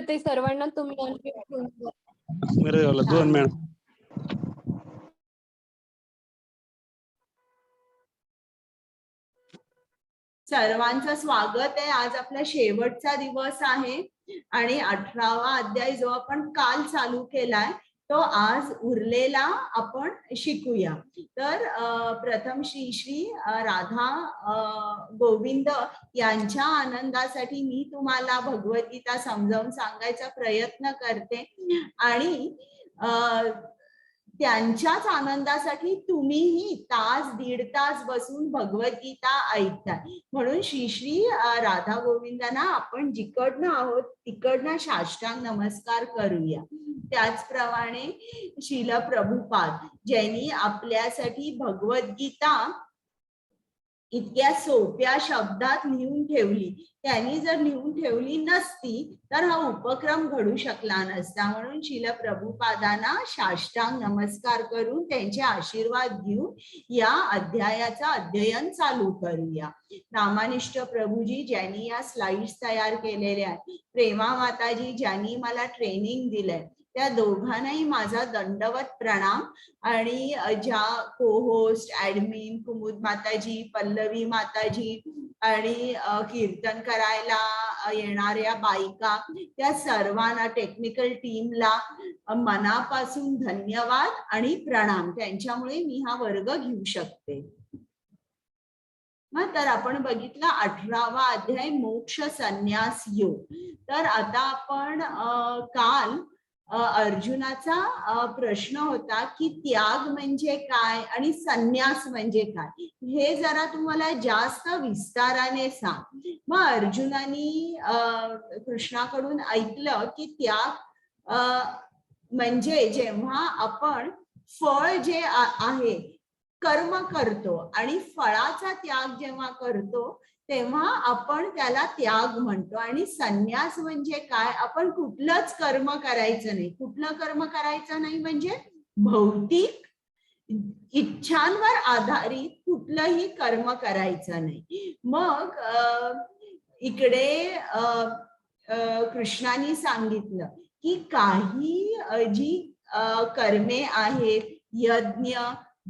करते सर्वांना, तुम्ही unmute करून द्या. मेरे 2 मिनिट. सर्वांचं स्वागत आहे. आज आपला शेवटचा दिवस आहे आणि 18वा अध्याय जो आपण काल चालू केलाय तो आज उरलेला आपण शिकूया. तर प्रथम श्री राधा गोविंद यांच्या आनंदासाठी मी तुम्हाला भगवद्गीता समजावून सांगायचा प्रयत्न करते आणि त्यांच्याच आनंदासाठी तुम्हीही तास दीड तास बसून भगवद्गीता ऐकताय. म्हणून श्री राधा गोविंदांना आपण जिकडनं आहोत तिकडनं साष्टांग नमस्कार करूया. त्याचप्रमाणे श्रील प्रभुपाद ज्यांनी आपल्यासाठी भगवद्गीता इतक्या सोप्या शब्दात लिहून ठेवली, त्यांनी जर लिहून ठेवली नसती तर हा उपक्रम घडू शकला नसता. म्हणून श्रील प्रभुपादांना साष्टांग नमस्कार करून त्यांचे आशीर्वाद घेऊन या अध्यायाचा अध्ययन चालू करूया. रामानिष्ठ प्रभूजी ज्यांनी या स्लाइड्स तयार केलेल्या आहेत, प्रेमा माताजी ज्यांनी मला ट्रेनिंग दिलंय, त्या दोघांनाही माझा दंडवत प्रणाम. आणि ज्या को होस्ट ऍडमिन कुमुद माताजी, पल्लवी माताजी आणि कीर्तन करायला येणाऱ्या बायका, त्या सर्वांना टेक्निकल टीमला मनापासून धन्यवाद आणि प्रणाम. त्यांच्यामुळे मी हा वर्ग घेऊ शकते. तर आपण बघितलं 18वा अध्याय मोक्ष संन्यास योग. तर आता आपण काल अर्जुनाचा प्रश्न होता की त्याग म्हणजे काय आणि संन्यास म्हणजे काय, हे जरा तुम्हाला जास्त विस्ताराने सांग. मग अर्जुनानी कृष्णाकडून ऐकलं की त्याग म्हणजे जेव्हा आपण फळ जे आहे कर्म करतो आणि फळाचा त्याग जेव्हा करतो तेव्हा आपण त्याला त्याग म्हणतो. आणि संन्यास म्हणजे काय, आपण कुठलंच कर्म करायचं नाही. कुठलं कर्म करायचं नाही म्हणजे भौतिक इच्छांवर आधारित कुठलंही कर्म करायचं नाही. मग इकडे कृष्णाने सांगितलं की काही जी कर्मे आहेत, यज्ञ,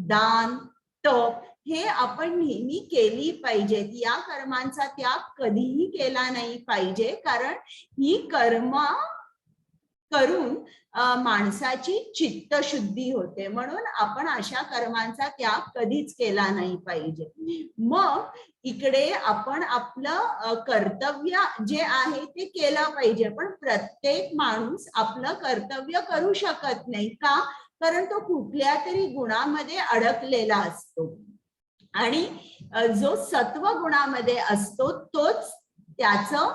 दान, तप, हे आपण नेहमी केली पाहिजेत. या कर्मांचा त्याग कधीही केला नाही पाहिजे, कारण ही कर्म करून माणसाची चित्तशुद्धी होते. म्हणून आपण अशा कर्मांचा त्याग कधीच केला नाही पाहिजे. मग इकडे आपण आपलं कर्तव्य जे आहे ते केलं पाहिजे, पण प्रत्येक माणूस आपलं कर्तव्य करू शकत नाही. का? कारण तो कुठल्या तरी गुणामध्ये अडकलेला असतो आणि जो सत्व गुणामध्ये असतो तोच त्याचं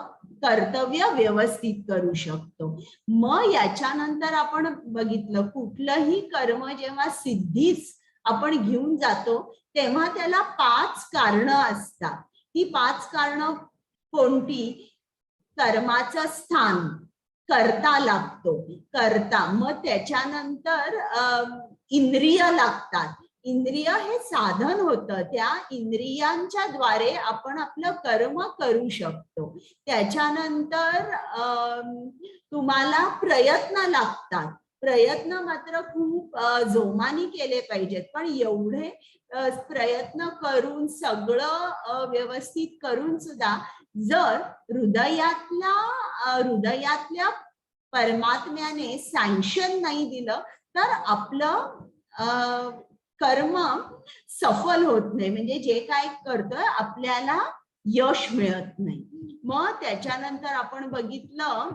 कर्तव्य व्यवस्थित करू शकतो. मग याच्यानंतर आपण बघितलं कुठलंही कर्म जेव्हा सिद्धीस आपण घेऊन जातो तेव्हा त्याला 5 कारणं असतात. ही 5 कारणं कोणती? कर्माचं स्थान, कर्ता लागतो, कर्ता. मग त्याच्यानंतर इंद्रिय लागतात. इंद्रिय हे साधन होतं, त्या इंद्रियांच्या द्वारे आपण आपलं कर्म करू शकतो. त्याच्यानंतर तुम्हाला प्रयत्न लागतात. प्रयत्न मात्र खूप जोमाने केले पाहिजेत, पण एवढे प्रयत्न करून सगळं व्यवस्थित करून सुद्धा जर हृदयातल्या परमात्म्याने सँक्शन नाही दिलं तर आपलं कर्म सफल होत नाही. म्हणजे जे काय करतोय आपल्याला यश मिळत नाही. मग त्याच्यानंतर आपण बघितलं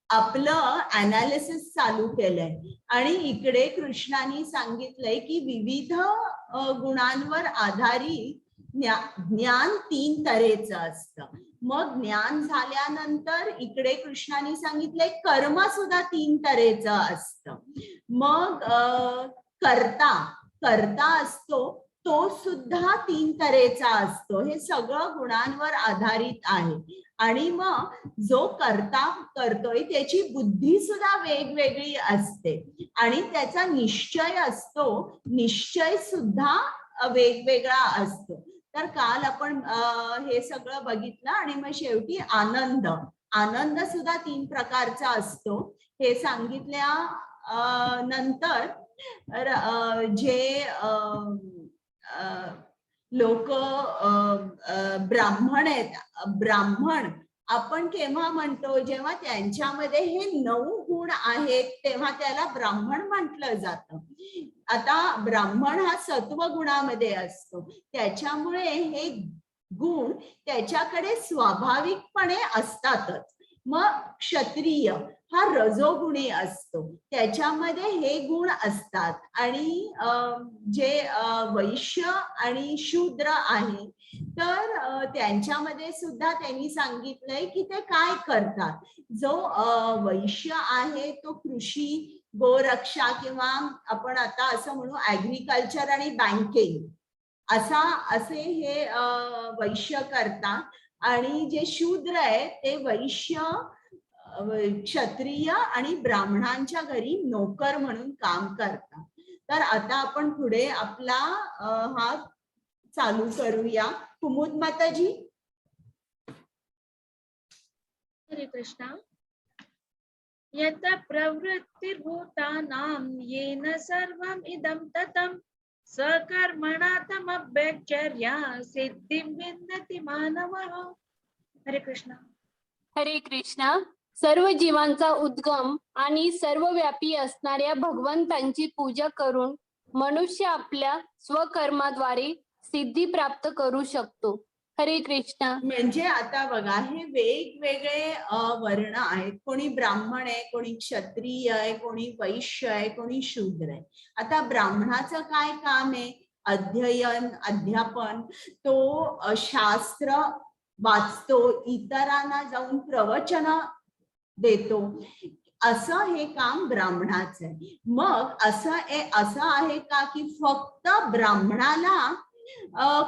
आपलं अनालिसिस चालू केलंय आणि इकडे कृष्णाने सांगितलंय की विविध गुणांवर आधारित ज्ञान 3 तऱ्हेचं असतं. मग ज्ञान झाल्यानंतर इकडे कृष्णाने सांगितलंय कर्म सुद्धा 3 तऱ्हेचं असतं. मग कर्ता असतो तो सुद्धा 3 तऱ्हेचा असतो. हे सगळं गुणांवर आधारित आहे. आणि मग जो कर्ता करतोय त्याची बुद्धी सुद्धा वेगवेगळी असते आणि त्याचा निश्चय असतो, निश्चय सुद्धा वेगवेगळा असतो. तर काल आपण हे सगळं बघितलं आणि मग शेवटी आनंद. आनंद सुद्धा 3 प्रकारचा असतो हे सांगितल्या नंतर जे लोक ब्राह्मण आहेत, ब्राह्मण आपण केव्हा म्हणतो, जेव्हा त्यांच्यामध्ये हे 9 गुण आहेत तेव्हा त्याला ब्राह्मण म्हटलं जातं. आता ब्राह्मण हा सत्व गुणामध्ये असतो, त्याच्यामुळे हे गुण त्याच्याकडे स्वाभाविकपणे असतातच. मग क्षत्रिय हा रजोगुणी असतो, त्याच्यामध्ये हे गुण असतात. आणि जे वैश्य आणि शूद्र आहे तर त्यांच्यामध्ये सुद्धा त्यांनी सांगितलंय की ते काय करतात. जो वैश्य आहे तो कृषी, गोरक्षा किंवा आपण आता असं म्हणू ऍग्रिकल्चर आणि बँकिंग असे हे वैश्य करतात. आणि जे शूद्र आहे ते वैश्य, क्षत्रिय आणि ब्राह्मणांच्या घरी नोकर म्हणून काम करतात. तर आता आपण पुढे आपला हा चालू करूया. कुमुद माताजी. हरे कृष्णा. यत प्रवृत्तिर्भूतानां येन सर्वम् इदं ततं सकर्मणा तमभ्यचर्या सिद्धिं विन्दति मानवः. हरे कृष्णा. हरे कृष्णा. सर्व जीवांचा उद्गम आणि सर्वव्यापी असणाऱ्या भगवंतांची पूजा करून मनुष्य आपल्या स्वकर्माद्वारे सिद्धी प्राप्त करू शकतो. हरे कृष्णा. म्हणजे आता बघा, हे वेगवेगळे वर्ण आहेत. कोणी ब्राह्मण आहे, कोणी क्षत्रिय आहे, कोणी वैश्य आहे, कोणी शूद्र आहे. आता ब्राह्मणाचं काय काम आहे? अध्ययन, अध्यापन. तो शास्त्र वाचतो, इतरांना जाऊन प्रवचन देतो, असं हे काम ब्राह्मणाचं आहे. मग असं आहे का की फक्त ब्राह्मणाला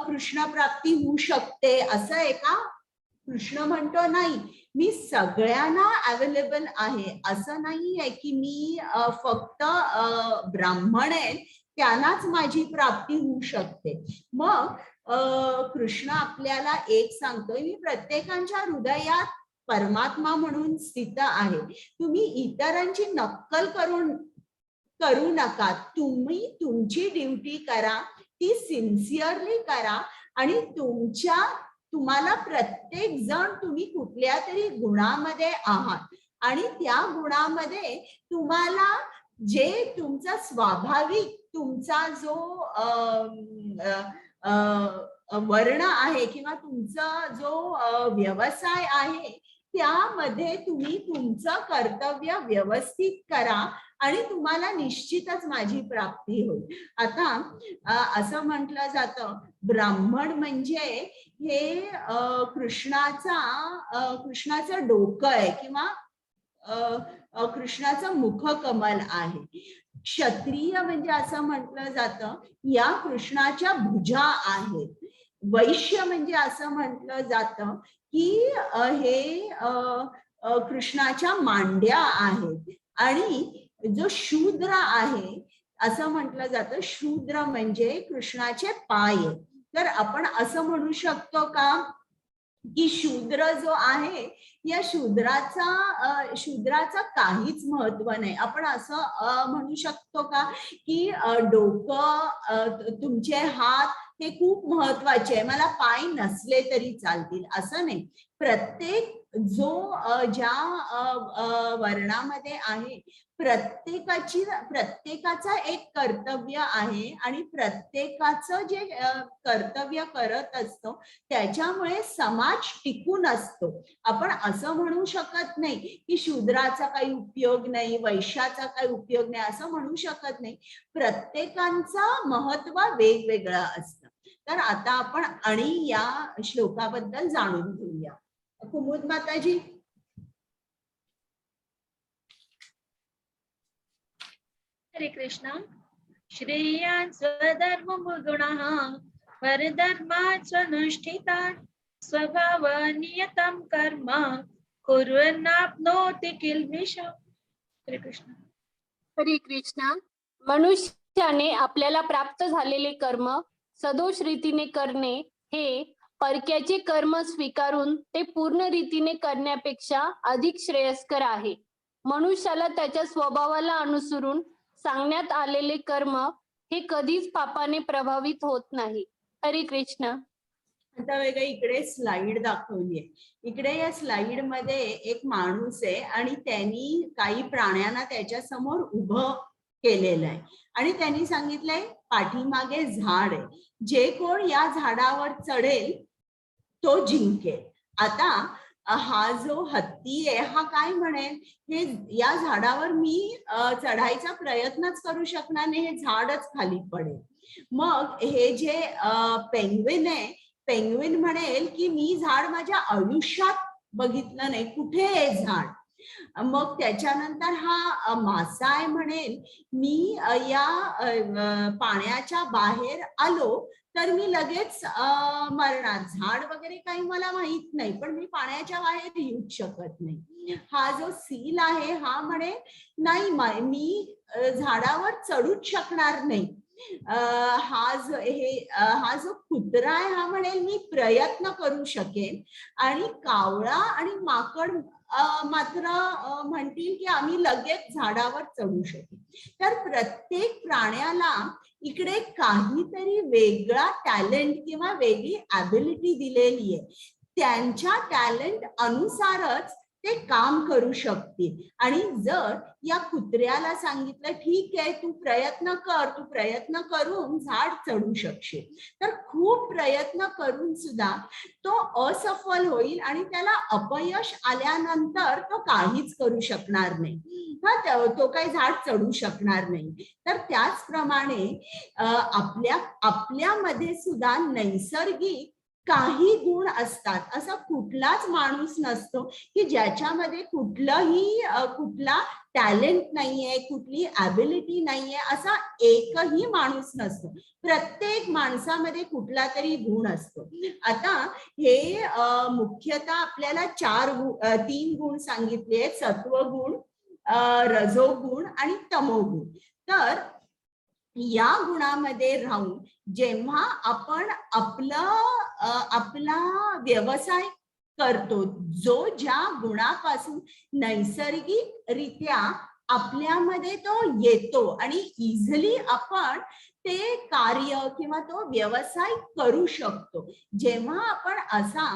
कृष्ण प्राप्ती होऊ शकते असं आहे का? कृष्ण म्हणतो नाही, मी सगळ्यांना अवेलेबल आहे. असं नाही आहे की मी फक्त ब्राह्मण आहे त्यांनाच माझी प्राप्ती होऊ शकते. मग कृष्ण आपल्याला एक सांगतोय, मी प्रत्येकाच्या हृदयात परमात्मा म्हणून स्थित आहे. तुम्ही इतरांची नक्कल करू नका. तुम्ही तुमची ड्युटी करा, ती सिन्सिअरली करा. आणि तुम्हाला प्रत्येक जण तुम्ही कुठल्या तरी गुणामध्ये आहात आणि त्या गुणामध्ये तुम्हाला जे तुमचा स्वाभाविक तुमचा जो वर्ण आहे किंवा तुमचा जो व्यवसाय आहे त्यामध्ये तुम्ही तुमचं कर्तव्य व्यवस्थित करा आणि तुम्हाला निश्चितच माझी प्राप्ती होईल. आता असं म्हटलं जातं, ब्राह्मण म्हणजे हे कृष्णाचं डोकं आहे किंवा कृष्णाचं मुखकमल आहे. क्षत्रिय म्हणजे असं म्हटलं जातं या कृष्णाच्या भुजा आहेत. वैश्य म्हणजे असं म्हटलं जातं की हे कृष्णाच्या मांड्या आहेत. आणि जो शूद्र आहे असं म्हटलं जातं, शूद्र म्हणजे कृष्णाचे पाय. तर आपण असं म्हणू शकतो का की शूद्र जो आहे या शूद्राचा काहीच महत्व नाही. आपण असं म्हणू शकतो का की डोकं, तुमचे हात हे खूप महत्वाचे आहे, मला पाय नसले तरी चालतील, असं नाही. प्रत्येक जो ज्या वर्णामध्ये आहे प्रत्येकाचा एक कर्तव्य आहे आणि प्रत्येकाचं जे कर्तव्य करत असतो त्याच्यामुळे समाज टिकून असतो. आपण असं म्हणू शकत नाही की शूद्राचा काही उपयोग नाही, वैश्याचा काही उपयोग नाही, असं म्हणू शकत नाही. प्रत्येकाचं महत्व वेगवेगळं असतं. तर आता आपण आणि या श्लोकाबद्दल जाणून घेऊया. कुमुद माताजी. हरे कृष्णा. श्रेयान् स्वधर्मगुणः परधर्मात् स्वनुष्ठितात् स्वभावनियतं कर्म कुर्वन्नाप्नोति किल्बिषम्. हरे कृष्णा. हरे कृष्णा. मनुष्याने आपल्याला प्राप्त झालेले कर्म सदोष रीतीने करणे हे परक्याचे कर्म स्वीकारून ते पूर्ण रीतीने करण्यापेक्षा अधिक श्रेयस्कर आहे. मनुष्याला त्याच्या स्वभावाला अनुसरून सांगण्यात आलेले कर्म हे कधीच पापाने प्रभावित होत नाही. हरे कृष्ण. आता वेगळं इकडे स्लाइड दाखवली आहे. इकडे या स्लाइड मध्ये एक माणूस आहे आणि त्यांनी काही प्राण्यांना त्याच्या समोर उभं केलेलं आहे आणि त्यांनी सांगितलंय पाठीमागे झाड आहे, जे कोण या झाडावर चढेल तो जिंकेल. आता हा जो हत्ती आहे हा काय म्हणेल, हे या झाडावर मी चढायचा प्रयत्नच करू शकणार नाही, हे झाडच खाली पडेल. मग हे जे पेंग्विन आहे, पेंग्विन म्हणेल की मी झाड माझ्या आयुष्यात बघितलं नाही, कुठे आहे झाड. मग त्याच्यानंतर हा मासा आहे म्हणेल मी या पाण्याच्या बाहेर आलो तर मी लगेच मरणार, झाड वगैरे काही मला माहित नाही, पण मी पाण्याच्या बाहेर येऊ शकत नाही. हा जो सील आहे हा म्हणे नाही मी झाडावर चढूच शकणार नाही. हा जो कुत्रा आहे हा म्हणेल मी प्रयत्न करू शकेन. आणि कावळा आणि माकड मात्र म्हणतील की आम्ही लगेच झाडावर चढू शकेन. तर प्रत्येक प्राण्याला इकडे काहीतरी वेगळा टॅलेंट किंवा वेगळी ॲबिलिटी दिलेली आहे. त्यांच्या टॅलेंट अनुसारच ते काम करू शकतील. आणि जर या कुत्र्याला सांगितलं ठीक आहे तू प्रयत्न कर, तू प्रयत्न करून झाड चढू शकशील, तर खूप प्रयत्न करून सुद्धा तो असफल होईल आणि त्याला अपयश आल्यानंतर तो काहीच करू शकणार नाही, तो काही झाड चढू शकणार नाही. तर त्याचप्रमाणे आपल्यामध्ये सुद्धा नैसर्गिक काही गुण असतात. असा कुठलाच माणूस नसतो की ज्याच्यामध्ये कुठला टॅलेंट नाहीये, कुठली ॲबिलिटी नाहीये, असा एकही माणूस नसतो. प्रत्येक माणसामध्ये कुठला तरी गुण असतो. आता हे मुख्यतः आपल्याला 3 गुण सांगितले आहेत, सत्वगुण, रजोगुण आणि तमोगुण. तर या गुणामध्ये राहून जेव्हा आपण आपला व्यवसाय करतो, जो ज्या गुणापासून नैसर्गिकरित्या आपल्यामध्ये तो येतो आणि इझिली आपण ते कार्य किंवा तो व्यवसाय करू शकतो, जेव्हा आपण असा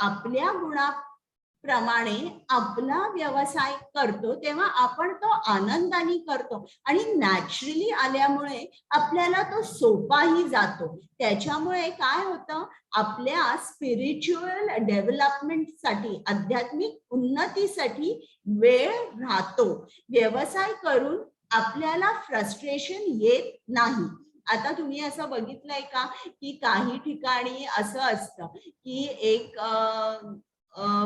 आपल्या गुणाप्रमाणे आपला व्यवसाय करतो तेव्हा आपण तो आनंदाने करतो आणि नॅचरली आल्यामुळे आपल्याला तो सोपाही जातो. त्याच्यामुळे काय होतं, आपल्या स्पिरिच्युअल डेव्हलपमेंटसाठी, आध्यात्मिक उन्नतीसाठी वेळ राहतो. व्यवसाय करून आपल्याला फ्रस्ट्रेशन येत नाही. आता तुम्ही असं बघितलंय का की काही ठिकाणी असं असतं की एक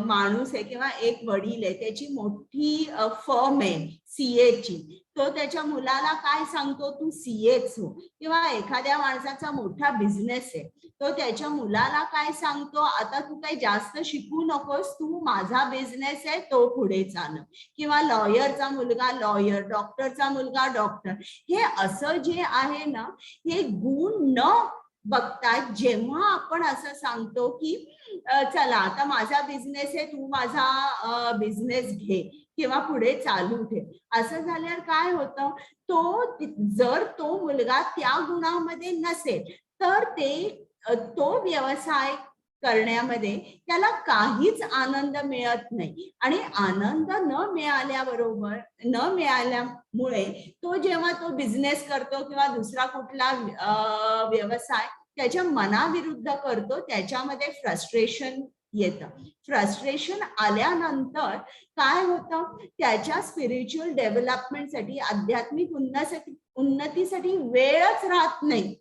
माणूस आहे किंवा एक वडील आहे, त्याची मोठी फर्म आहे सीएची, तो त्याच्या मुलाला काय सांगतो, तू सीएच हो. किंवा एखाद्या माणसाचा मोठा बिझनेस आहे, तो त्याच्या मुलाला काय सांगतो, आता तू काही जास्त शिकू नकोस, तू माझा बिझनेस आहे तो पुढे चालव. किंवा लॉयरचा मुलगा लॉयर, डॉक्टरचा मुलगा डॉक्टर. हे असं जे आहे ना, हे गुण न बघता जेव्हा आपण असं सांगतो की चला आता माझा बिझनेस आहे, तू माझा बिझनेस घे किंवा पुढे चालू ठेव, असं झाल्यावर काय होतं, जर तो मुलगा त्या गुणामध्ये नसेल तर तो व्यवसाय करण्यामध्ये त्याला काहीच आनंद मिळत नाही. आणि आनंद न मिळाल्यामुळे तो जेव्हा तो बिझनेस करतो किंवा दुसरा कुठला व्यवसाय त्याच्या मनाविरुद्ध करतो, त्याच्यामध्ये फ्रस्ट्रेशन येतं. फ्रस्ट्रेशन आल्यानंतर काय होतं, त्याच्या स्पिरिच्युअल डेव्हलपमेंटसाठी, आध्यात्मिक उन्नतीसाठी वेळच राहत नाही.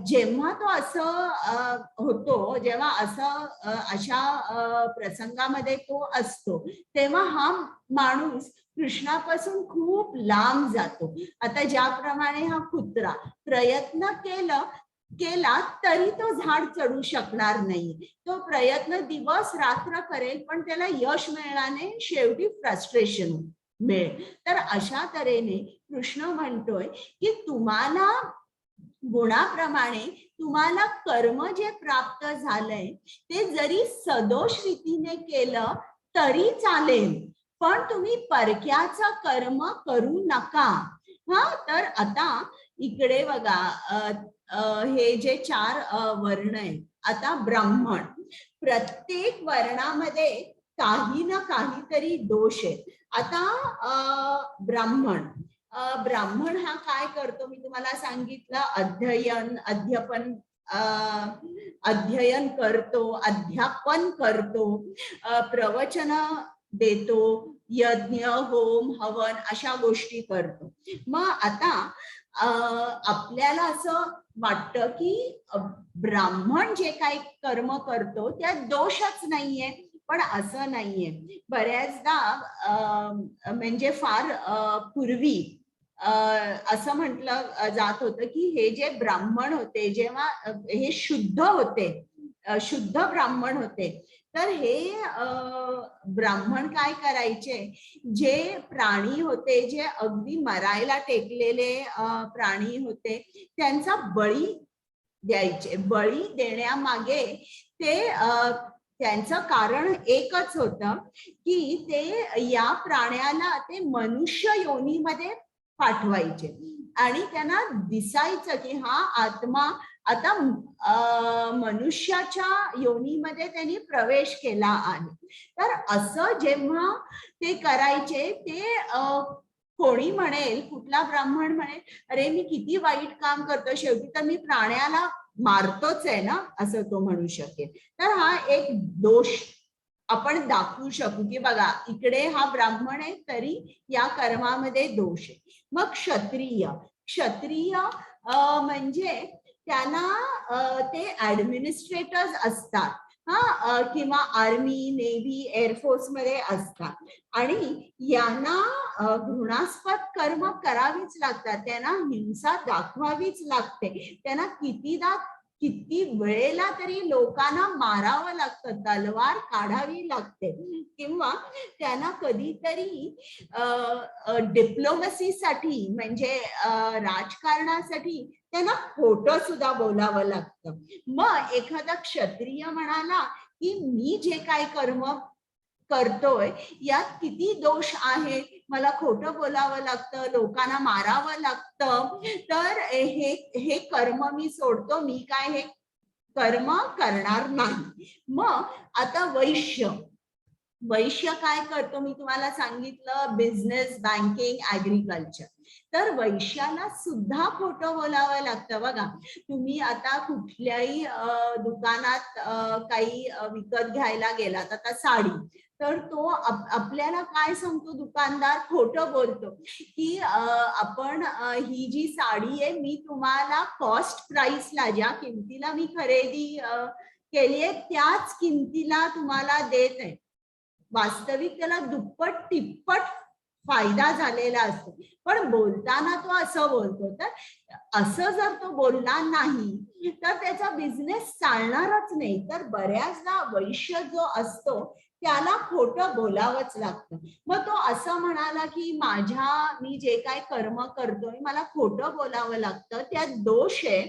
जेव्हा तो असं होतो, जेव्हा अशा प्रसंगामध्ये तो असतो, तेव्हा हा माणूस कृष्णापासून खूप लांब जातो. आता ज्याप्रमाणे हा कुत्रा प्रयत्न केला तरी तो झाड चढू शकणार नाही, तो प्रयत्न दिवस रात्र करेल पण त्याला यश मिळणार नाही, शेवटी फ्रस्ट्रेशन मिळेल. तर अशा तऱ्हेने कृष्ण म्हणतोय की तुम्हाला गुणाप्रमाणे तुम्हाला कर्म जे प्राप्त झालंय ते जरी सदोष रीतीने केलं तरी चालेल, पण तुम्ही परक्याचं कर्म करू नका. हा, तर आता इकडे बघा, हे जे 4 वर्ण आहेत. आता ब्राह्मण, प्रत्येक वर्णामध्ये काही ना काहीतरी दोष आहे. आता ब्राह्मण ब्राह्मण हा काय करतो मी तुम्हाला सांगितलं, अध्ययन करतो, अध्यापन करतो, प्रवचन देतो, यज्ञ होम हवन अशा गोष्टी करतो. मग आता आपल्याला असं वाटतं की ब्राह्मण जे काही कर्म करतो त्यात दोषच नाहीये, पण असं नाहीये. बऱ्याचदा म्हणजे फार पूर्वी असं म्हटलं जात होतं की हे जे ब्राह्मण होते, जेव्हा हे शुद्ध होते, शुद्ध ब्राह्मण होते, तर हे ब्राह्मण काय करायचे, जे प्राणी होते, जे अगदी मरायला टेकलेले प्राणी होते, त्यांचा बळी द्यायचे. बळी देण्यामागे ते त्यांचं कारण एकच होतं की ते या प्राण्याला ते मनुष्य योनीमध्ये पाठवायचे आणि त्यांना दिसायचं की हा आत्मा आता मनुष्याच्या योनीमध्ये त्यांनी प्रवेश केला आहे. तर असं जेव्हा ते करायचे, ते कोणी म्हणेल, कुठला ब्राह्मण म्हणेल, अरे मी किती वाईट काम करतो, शेवटी तर मी प्राण्याला मारतोच आहे ना, असं तो म्हणू शकेल. तर हा एक दोष आपण दाखवू शकू की बघा इकडे हा ब्राह्मण आहे तरी या कर्मामध्ये दोष आहे. मग क्षत्रिय, क्षत्रिय म्हणजे त्यांना ते ऍडमिनिस्ट्रेटर्स असतात, हा, किंवा आर्मी, नेव्ही, एअरफोर्स मध्ये असतात आणि यांना घृणास्पद कर्म करावीच लागतात, त्यांना हिंसा दाखवावीच लागते, त्यांना किती वेळेला तरी लोकांना मारावं लागतं, तलवार काढावी लागते, किंवा त्यांना कधीतरी डिप्लोमसीसाठी म्हणजे राजकारणासाठी त्यांना खोटं सुद्धा बोलावं लागतं. मग एखादा क्षत्रिय म्हणाला की मी जे काय कर्म करतोय यात किती दोष आहे, मला खोटं बोलावं लागतं, लोकांना मारावं लागतं, तर हे कर्म मी सोडतो, मी काय हे कर्म करणार नाही. मग आता वैश्य, वैश्य काय करतो मी तुम्हाला सांगितलं, बिझनेस, बँकिंग, ऍग्रिकल्चर. तर वैश्याला सुद्धा खोटं बोलावं लागतं. बघा तुम्ही आता कुठल्याही दुकानात काही विकत घ्यायला गेलात, आता साडी, तर तो आपल्याला काय सांगतो दुकानदार, खोटं बोलतो की आपण ही जी साडी आहे मी तुम्हाला कॉस्ट प्राइसला, ज्या किमतीला मी खरेदी केली आहे त्याच किमतीला तुम्हाला देत आहे, वास्तविक त्याला दुप्पट तिप्पट फायदा झालेला असतो, पण बोलताना तो असं बोलतो. तर असं जर तो बोलला नाही तर त्याचा बिझनेस चालणारच नाही. तर बऱ्याचदा वैश्य जो असतो त्याला खोटं बोलावंच लागतं. मग तो असं म्हणाला की मी जे काय कर्म करतोय मला खोटं बोलावं लागतं, त्यात दोष आहे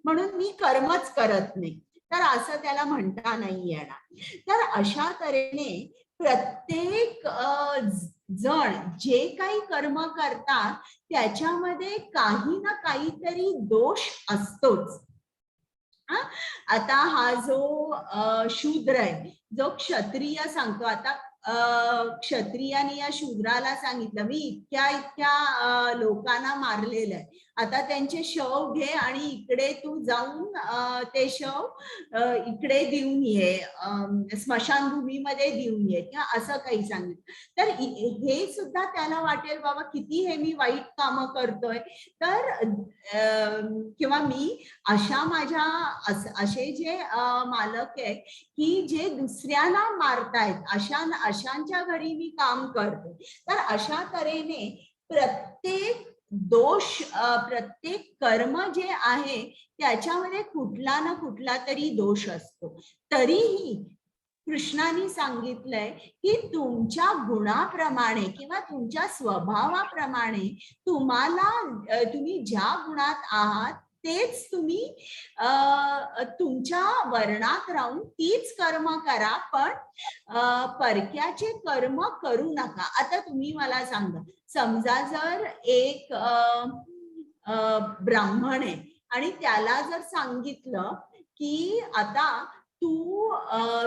म्हणून मी कर्मच करत नाही, तर असं त्याला म्हणता नाही येणार. तर अशा तऱ्हेने प्रत्येक जण जे काही कर्म करतात त्याच्यामध्ये काही ना काहीतरी दोष असतोच. आता हा जो शूद्र आहे, जो क्षत्रिय सांगतो, आता क्षत्रियाने या शूद्राला सांगितलं मी इतक्या लोकांना मारलेलं आहे, आता त्यांचे शव घे आणि इकडे तू जाऊन ते शव इकडे देऊन ये, स्मशानभूमीमध्ये देऊन ये, किंवा असं काही सांगितलं. तर हे सुद्धा त्याला वाटेल बाबा किती हे मी वाईट कामं करतोय, तर किंवा मी अशा माझ्या असे जे मालक आहेत की जे दुसऱ्यांना मारतायत, अशांच्या घरी मी काम करते. तर अशा तऱ्हेने प्रत्येक दोष, प्रत्येक कर्म जे आहे त्याच्यामध्ये कुठला ना कुठला तरी दोष असतो. तरीही कृष्णाने सांगितलंय की तुमच्या गुणाप्रमाणे किंवा तुमच्या स्वभावाप्रमाणे तुम्ही ज्या गुणात आहात तेच तुम्ही तुमच्या वर्णात राहून तीच कर्म करा, पण परक्याचे कर्म करू नका. आता तुम्ही मला सांगा, समजा जर एक ब्राह्मण आहे आणि त्याला जर सांगितलं की आता तू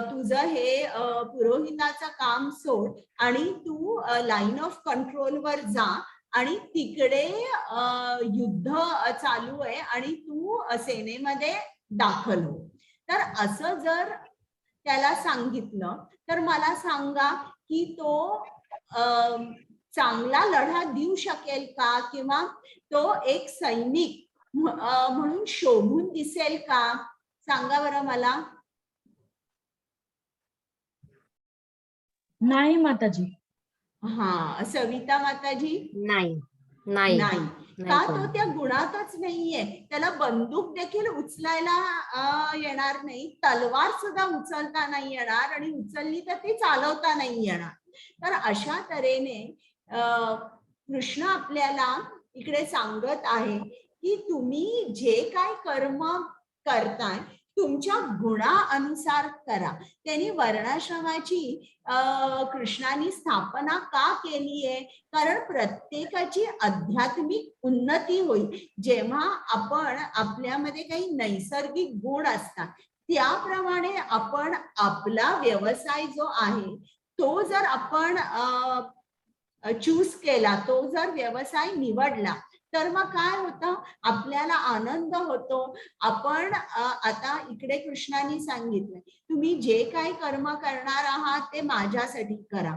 तुझं हे पुरोहिताचं काम सोड आणि तू लाईन ऑफ कंट्रोल वर जा आणि तिकडे युद्ध चालू आहे आणि तू सेनेमध्ये दाखल हो. तर असं जर त्याला सांगितलं तर मला सांगा की तो चांगला लढा देऊ शकेल का, किंवा तो एक सैनिक म्हणून शोभून दिसेल का? सांगा बरं मला. नाही माताजी. हा, सविता माताजी. नाही नाही नाही का? नाही तो कोण. त्या गुणातच नाहीये. त्याला बंदूक देखील उचलायला येणार नाही, तलवार सुद्धा उचलता नाही येणार आणि उचलली तर ती चालवता नाही येणार. तर अशा तऱ्हेने कृष्ण आपल्याला इकडे सांगत आहे की तुम्ही जे काय कर्म करताय तुमच्या गुणानुसार करा. त्यांनी वर्णाश्रमाची कृष्णाने स्थापना का केली आहे? कारण प्रत्येकाची आध्यात्मिक उन्नती होईल. जेव्हा आपण आपल्यामध्ये काही नैसर्गिक गुण असतात त्याप्रमाणे आपण आपला व्यवसाय जो आहे तो जर आपण चूज केला, तो जर व्यवसाय निवडला तर मग काय होतं, आपल्याला आनंद होतो. आपण आता इकडे कृष्णाने सांगितलं तुम्ही जे काही कर्म करणार आहात ते माझ्यासाठी करा,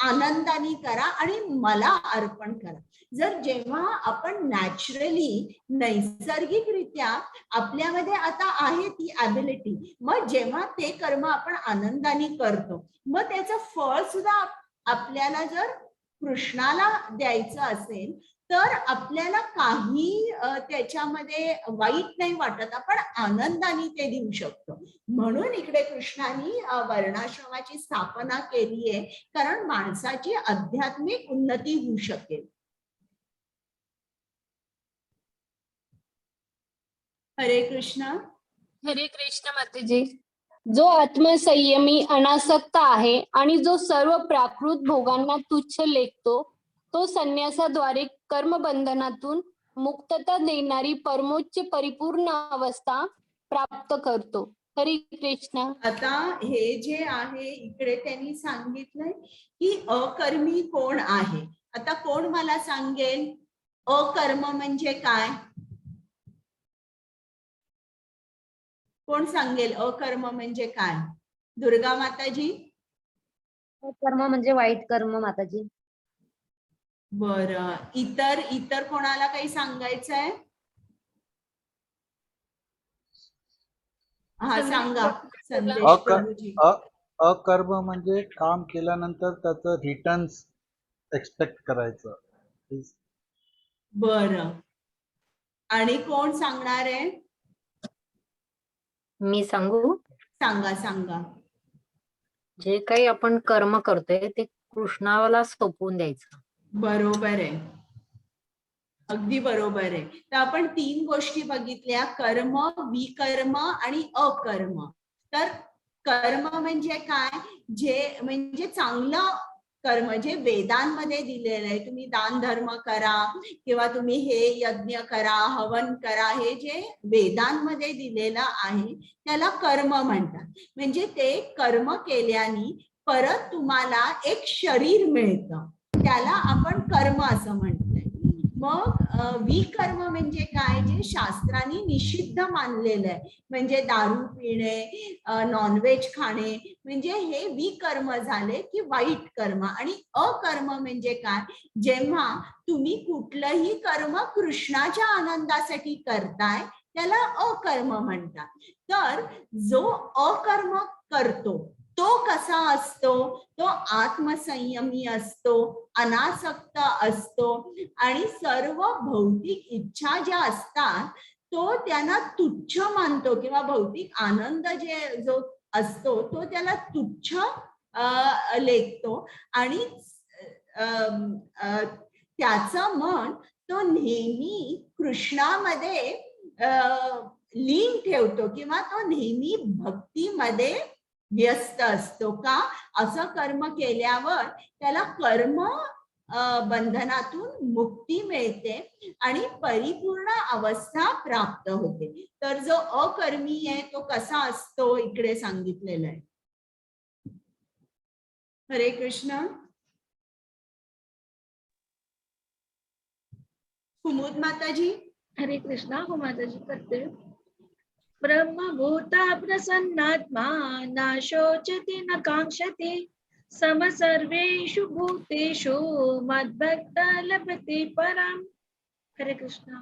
आनंदाने करा आणि मला अर्पण करा. जर जेव्हा आपण नॅचरली नैसर्गिकरित्या आपल्यामध्ये आता आहे ती ॲबिलिटी, मग जेव्हा ते कर्म आपण आनंदाने करतो मग त्याचं फळ सुद्धा आपल्याला जर कृष्णाला द्यायचं असेल तर आपल्याला काही त्याच्यामध्ये वाईट नाही वाटत, आपण आनंदाने ते देऊ शकतो. म्हणून इकडे कृष्णाने वर्णाश्रमाची स्थापना केली आहे, कारण माणसाची आध्यात्मिक उन्नती होऊ शकेल. हरे कृष्ण. हरे कृष्ण मातेजी. जो आत्मसंयमी अनासक्त आहे आणि जो सर्व प्राकृत भोगांना तुच्छ लेखतो तो संन्यासाद्वारे कर्मबंधनातून मुक्तता देणारी परमोच्च परिपूर्ण अवस्था प्राप्त करतो. हरे कृष्ण. आता हे जे आहे इकडे त्यांनी सांगितलंय की अकर्मी कोण आहे. आता कोण मला सांगेल अकर्म म्हणजे काय? कोण सांगेल अकर्म म्हणजे काय? दुर्गा माताजी. कर्म म्हणजे वाईट कर्म माताजी. बरं, इतर कोणाला काही सांगायचंय? हा सांगा. संदेश प्रभूजी. अकर्म म्हणजे काम केल्यानंतर त्याचं रिटर्न्स एक्सपेक्ट करायचं. बरं, आणि कोण सांगणार आहे? मी सांगू. सांगा सांगा. जे काही आपण कर्म करतोय ते कृष्णाला सोपवून द्यायचं. बरोबर आहे, अगदी बरोबर आहे. तर आपण 3 गोष्टी बघितल्या, कर्म, विकर्म आणि अकर्म. तर कर्म म्हणजे काय? जे म्हणजे चांगलं कर्म जे वेदांमध्ये दिलेलं आहे. तुम्ही दान धर्म करा किंवा तुम्ही हे यज्ञ करा, हवन करा, हे जे वेदांमध्ये दिलेलं आहे त्याला कर्म म्हणतात. म्हणजे ते कर्म केल्याने परत तुम्हाला एक शरीर मिळतं, त्याला आपण कर्म असं म्हणतोय. मग विकर्म म्हणजे काय? जे शास्त्राने निषिद्ध मानलेलं आहे, म्हणजे दारू पिणे, नॉनव्हेज खाणे, म्हणजे हे विकर्म झाले की वाईट कर्म. आणि अकर्म म्हणजे काय? जेव्हा तुम्ही कुठलंही कर्म कृष्णाच्या आनंदासाठी करताय त्याला अकर्म म्हणतात. तर जो अकर्म करतो तो कसा असतो? तो आत्मसंयमी असतो, अनासक्त असतो आणि सर्व भौतिक इच्छा ज्या असतात तो त्यांना तुच्छ मानतो, किंवा भौतिक आनंद जो असतो तो त्याला तुच्छ लेखतो आणि त्याचं मन तो नेहमी कृष्णामध्ये लीन ठेवतो किंवा तो नेहमी भक्तीमध्ये व्यस्त असतो का? असं कर्म केल्यावर त्याला कर्म बंधनातून मुक्ती मिळते आणि परिपूर्ण अवस्था प्राप्त होते. तर जो अकर्मी आहे तो कसा असतो इकडे सांगितलेला आहे. हरे कृष्ण. कुमुद माताजी. हरे कृष्णा. हो माताजी करते. ब्रह्मभूता प्रसन्नात्मा न शोचति न कांक्षति सम सर्वेषु भूतेषु मद्भक्त लभते परम. हरे कृष्णा.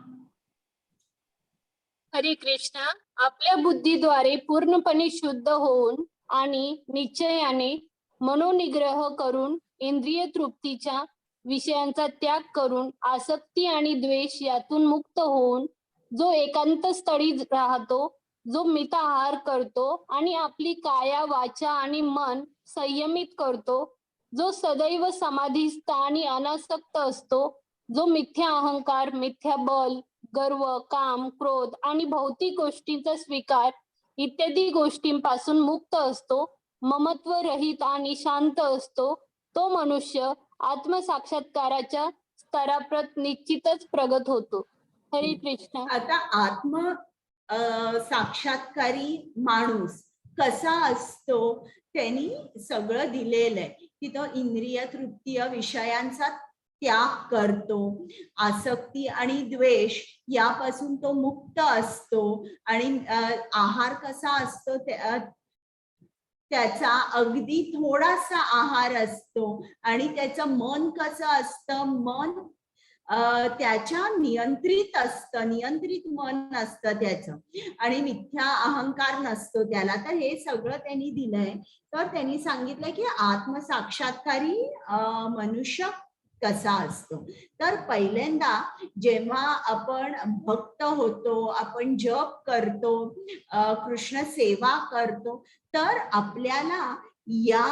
हरे कृष्णा. आपल्या बुद्धीद्वारे पूर्णपणे शुद्ध होऊन आणि निश्चयाने मनोनिग्रह करून इंद्रिय तृप्तीच्या विषयांचा त्याग करून आसक्ती आणि द्वेष यातून मुक्त होऊन जो एकांत स्थळी राहतो, जो मिताहार करतो आणि आपली काया वाचा आणि मन संयमित करतो, जो सदैव समाधीस्थ आणि अनासक्त असतो, जो मिथ्या अहंकार, मिथ्या बल, गर्व, काम, क्रोध आणि भौतिक गोष्टींचा स्वीकार इत्यादी गोष्टींपासून मुक्त असतो, ममत्व रहित आणि शांत असतो, तो मनुष्य आत्मसाक्षात्काराच्या स्तराप्रत निश्चितच प्रगत होतो. हरे कृष्ण. आता आत्म साक्षात्कारी माणूस कसा असतो त्यांनी सगळं दिलेलं आहे की तो इंद्रिय तृप्तीय विषयांचा त्याग करतो, आसक्ती आणि द्वेष यापासून तो मुक्त असतो आणि आहार कसा असतो त्याचा अगदी थोडासा आहार असतो आणि त्याचं मन कसं असतं, मन त्याच्या नियंत्रित असतं, नियंत्रित मन असतं त्याचं आणि मिथ्या अहंकार नसतो त्याला. तर हे सगळं त्यांनी दिलंय. तर त्यांनी सांगितलं की आत्मसाक्षात्कारी मनुष्य कसा असतो. तर पहिल्यांदा जेव्हा आपण भक्त होतो, आपण जप करतो, कृष्ण सेवा करतो, तर आपल्याला या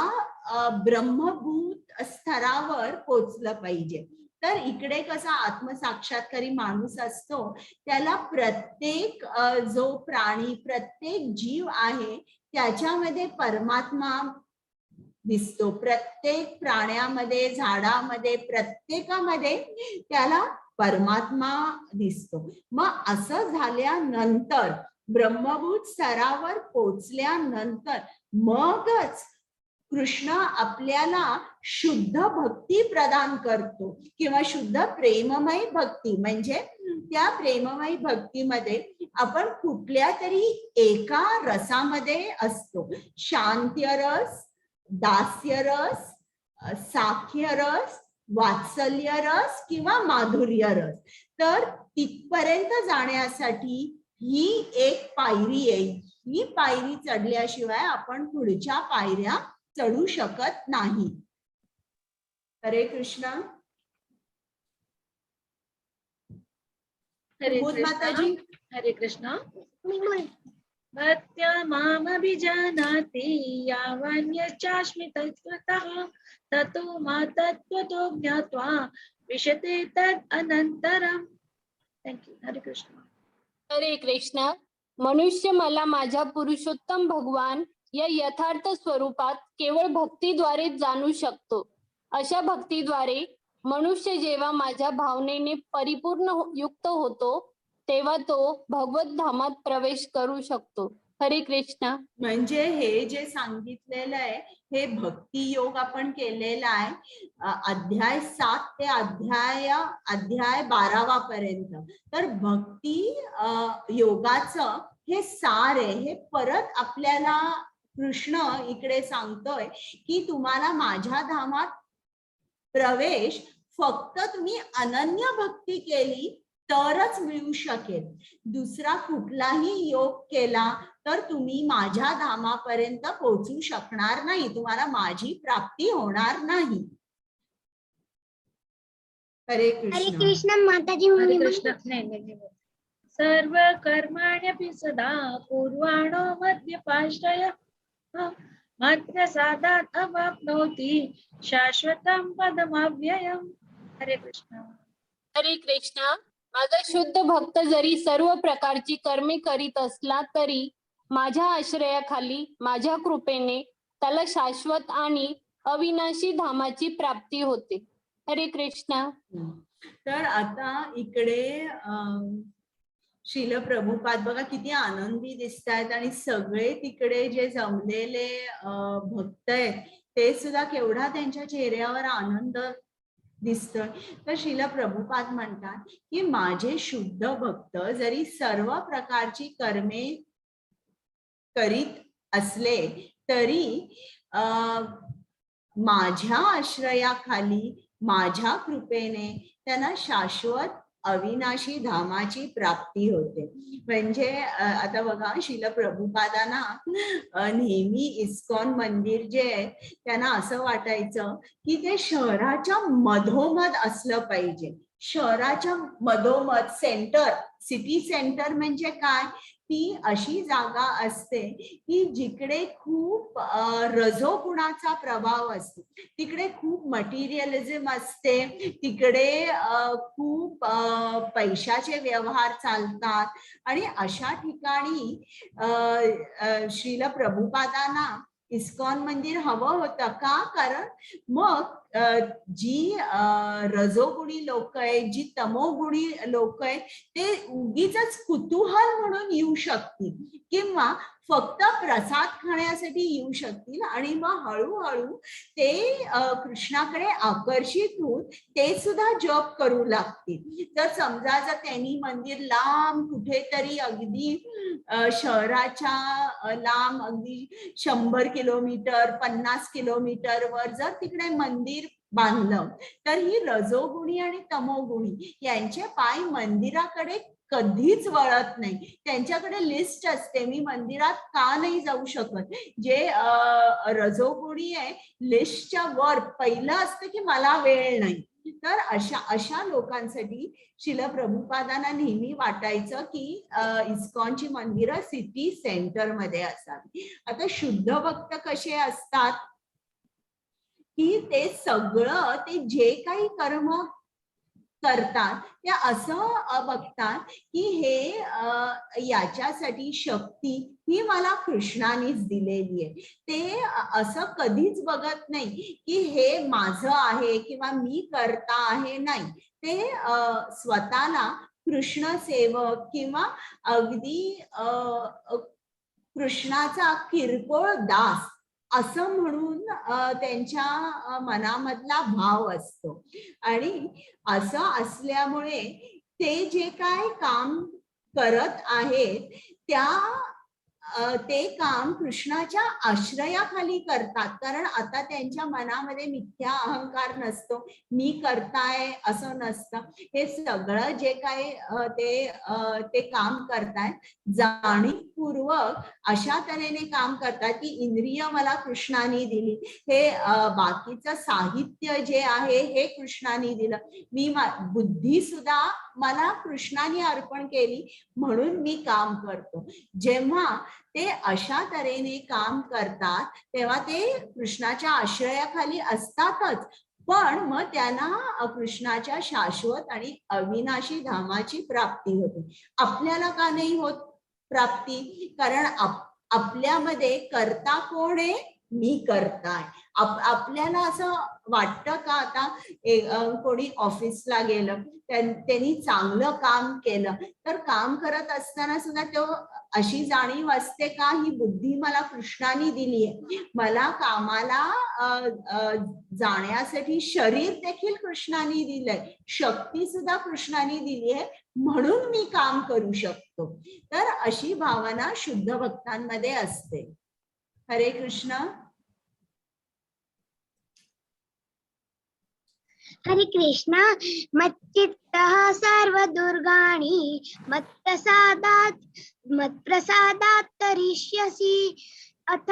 ब्रह्मभूत स्तरावर पोचलं पाहिजे. तर इकडे कसा आत्मसाक्षात्कारी माणूस असतो त्याला प्रत्येक जो प्राणी, प्रत्येक जीव आहे त्याच्यामध्ये परमात्मा दिसतो. प्रत्येक प्राण्यामध्ये, झाडामध्ये, प्रत्येकामध्ये त्याला परमात्मा दिसतो. मग असं झाल्यानंतर ब्रह्मभूत स्तरावर पोचल्यानंतर मगच कृष्ण आपल्याला शुद्ध भक्ती प्रदान करतो किंवा शुद्ध प्रेममय भक्ती. म्हणजे त्या प्रेममय भक्तीमध्ये आपण कुठल्या तरी एका रसामध्ये असतो. शांत्य रस, दास्य रस, साख्य रस, वात्सल्य रस किंवा माधुर्य रस. तर तिथपर्यंत जाण्यासाठी ही एक पायरी आहे. ही पायरी चढल्याशिवाय आपण पुढच्या पायऱ्या चढू शकत नाही. हरे कृष्ण. हरे माताजी. हरे कृष्णा. भक्त्या मामभिजानाति यावन्यचास्मि तत्त्वतः ततो मा तत्त्वतो ज्ञात्वा विशते तद् अनन्तरम्. थँक्यू. हरे कृष्ण. हरे कृष्ण. मनुष्य मला माझ्या पुरुषोत्तम भगवान या यथार्थ स्वरूपात केवळ भक्तीद्वारे जाणू शकतो. अशा भक्तीद्वारे मनुष्य जेव्हा माझ्या भावनेने परिपूर्ण युक्त होतो तेव्हा तो भगवत धामात प्रवेश करू शकतो. हरे कृष्ण. म्हणजे हे जे सांगितलेलं आहे हे भक्ती योग आपण केलेला आहे अध्याय 7 ते अध्याय 12 पर्यंत. तर भक्ती योगाचं हे सार आहे. हे परत आपल्याला कृष्ण इकडे सांगतोय की तुम्हाला माझ्या धामात प्रवेश फक्त तुम्ही अनन्य भक्ती केली तरच मिळू शकेल. दुसरा कुठलाही योग केला तर तुम्ही माझ्या धामापर्यंत पोहोचू शकणार नाही, तुम्हाला माझी प्राप्ती होणार नाही. हरे कृष्ण. माताजी. हरे कृष्ण. नाही. सर्व कर्माण्यपि सदा पूर्वाणो मध्यपाश्रय मात्र साधात अवाप्नोति शाश्वतं पदमव्ययम्. हरे कृष्ण. हरे कृष्ण. माझा शुद्ध भक्त जरी सर्व प्रकारची कर्मे करीत असला तरी माझ्या आश्रयाखाली माझ्या कृपेने त्याला शाश्वत आणि अविनाशी धामाची प्राप्ती होते. हरे कृष्ण. तर आता इकडे श्रील प्रभुपाद बघा किती आनंदी दिसत आहेत आणि सगळे तिकडे जे जमलेले भक्त आहेत ते सुद्धा केवढा त्यांच्या चेहऱ्यावर आनंद दिसतोय. तर श्रील प्रभुपाद म्हणतात की माझे शुद्ध भक्त जरी सर्व प्रकारची कर्मे करीत असले तरी माझ्या आश्रयाखाली माझ्या कृपेने त्यांना शाश्वत अविनाशी धामाची प्राप्ती होते. म्हणजे आता बघा श्रील प्रभुपादांना नेहमी इस्कॉन मंदिर जे आहे त्यांना असं वाटायचं की ते शहराच्या मधोमध असलं पाहिजे. शहराच्या मधोमध सेंटर, सिटी सेंटर म्हणजे काय, ती अशी जागा असते की जिकडे खूप रजोगुणाचा प्रभाव असतो, तिकडे खूप मटेरियलिझम असते, तिकडे खूप पैशाचे व्यवहार चालतात. आणि अशा ठिकाणी श्रील प्रभुपादांना इस्कॉन मंदिर हवं होतं का, कारण मग जी रजोगुणी लोक आहेत, जी तमोगुणी लोक आहेत ते उगीच कुतूहल म्हणून येऊ शकतील किंवा फक्त प्रसाद खाण्यासाठी येऊ शकतील आणि मग हळूहळू ते कृष्णाकडे आकर्षित होऊन ते सुद्धा जप करू लागतील. तर समजा जर त्यांनी मंदिर लांब कुठेतरी अगदी शहराच्या लांब अगदी 100 किलोमीटर 50 किलोमीटरवर जर तिकडे मंदिर बांधलं तर ही रजोगुणी आणि तमोगुणी यांचे पाय मंदिराकडे कधीच वळत नाही. त्यांच्याकडे लिस्ट असते, मी मंदिरात का नाही जाऊ शकत. जे रजोगुणी आहे लिस्टच्या वर पहिलं असतं की मला वेळ नाही. तर अशा लोकांसाठी श्रील प्रभुपादांना नेहमी वाटायचं की इस्कॉनची मंदिरं सिटी सेंटर मध्ये असावी. आता शुद्ध भक्त कसे असतात की ते सगळं ते जे काही कर्म करतात ते असं बघतात की हे याच्यासाठी शक्ती ही मला कृष्णानेच दिलेली आहे. ते असं कधीच बघत नाही की हे माझं आहे किंवा मी करता आहे. नाही, ते स्वतःला कृष्ण सेवक किंवा अगदी कृष्णाचा किरकोळ दास असं म्हणून त्यांच्या मनामधला भाव असतो. आणि असं असल्यामुळे ते जे काय काम करत आहेत ते काम कृष्णाच्या आश्रयाखाली करतात. कारण आता त्यांच्या मनामध्ये मिथ्या अहंकार नसतो, मी करताय असं नसतं. हे सगळं जे काय ते काम करतायत जाणीवपूर्वक अशा तऱ्हेने काम करतात की इंद्रिय मला कृष्णाने दिली, हे बाकीचं साहित्य जे आहे हे कृष्णाने दिलं, मी बुद्धी सुद्धा मला कृष्णाने अर्पण केली म्हणून मी काम करतो. जेव्हा ते अशा तऱ्हेने काम करतात तेव्हा ते कृष्णाच्या आश्रयाखाली असतातच, पण मग त्यांना कृष्णाच्या शाश्वत आणि अविनाशी धामाची प्राप्ती होते. आपल्याला का नाही होत प्राप्ती? कारण आपल्यामध्ये करता कोण आहे? मी करताय. आपल्याला असं वाटतं का आता कोणी ऑफिसला गेलं त्यांनी चांगलं काम केलं तर काम करत असताना सुद्धा तो अशी जाणीव असते का ही बुद्धी मला कृष्णाने दिली आहे, मला कामाला जाण्यासाठी शरीर देखील कृष्णाने दिलंय, शक्ती सुद्धा कृष्णाने दिली आहे म्हणून मी काम करू शकतो. तर अशी भावना शुद्ध भक्तांमध्ये असते. हरे कृष्ण. हरे कृष्ण. मच्चित्तः सर्वदुर्गाणि मत्प्रसादात् तरिष्यसि अथ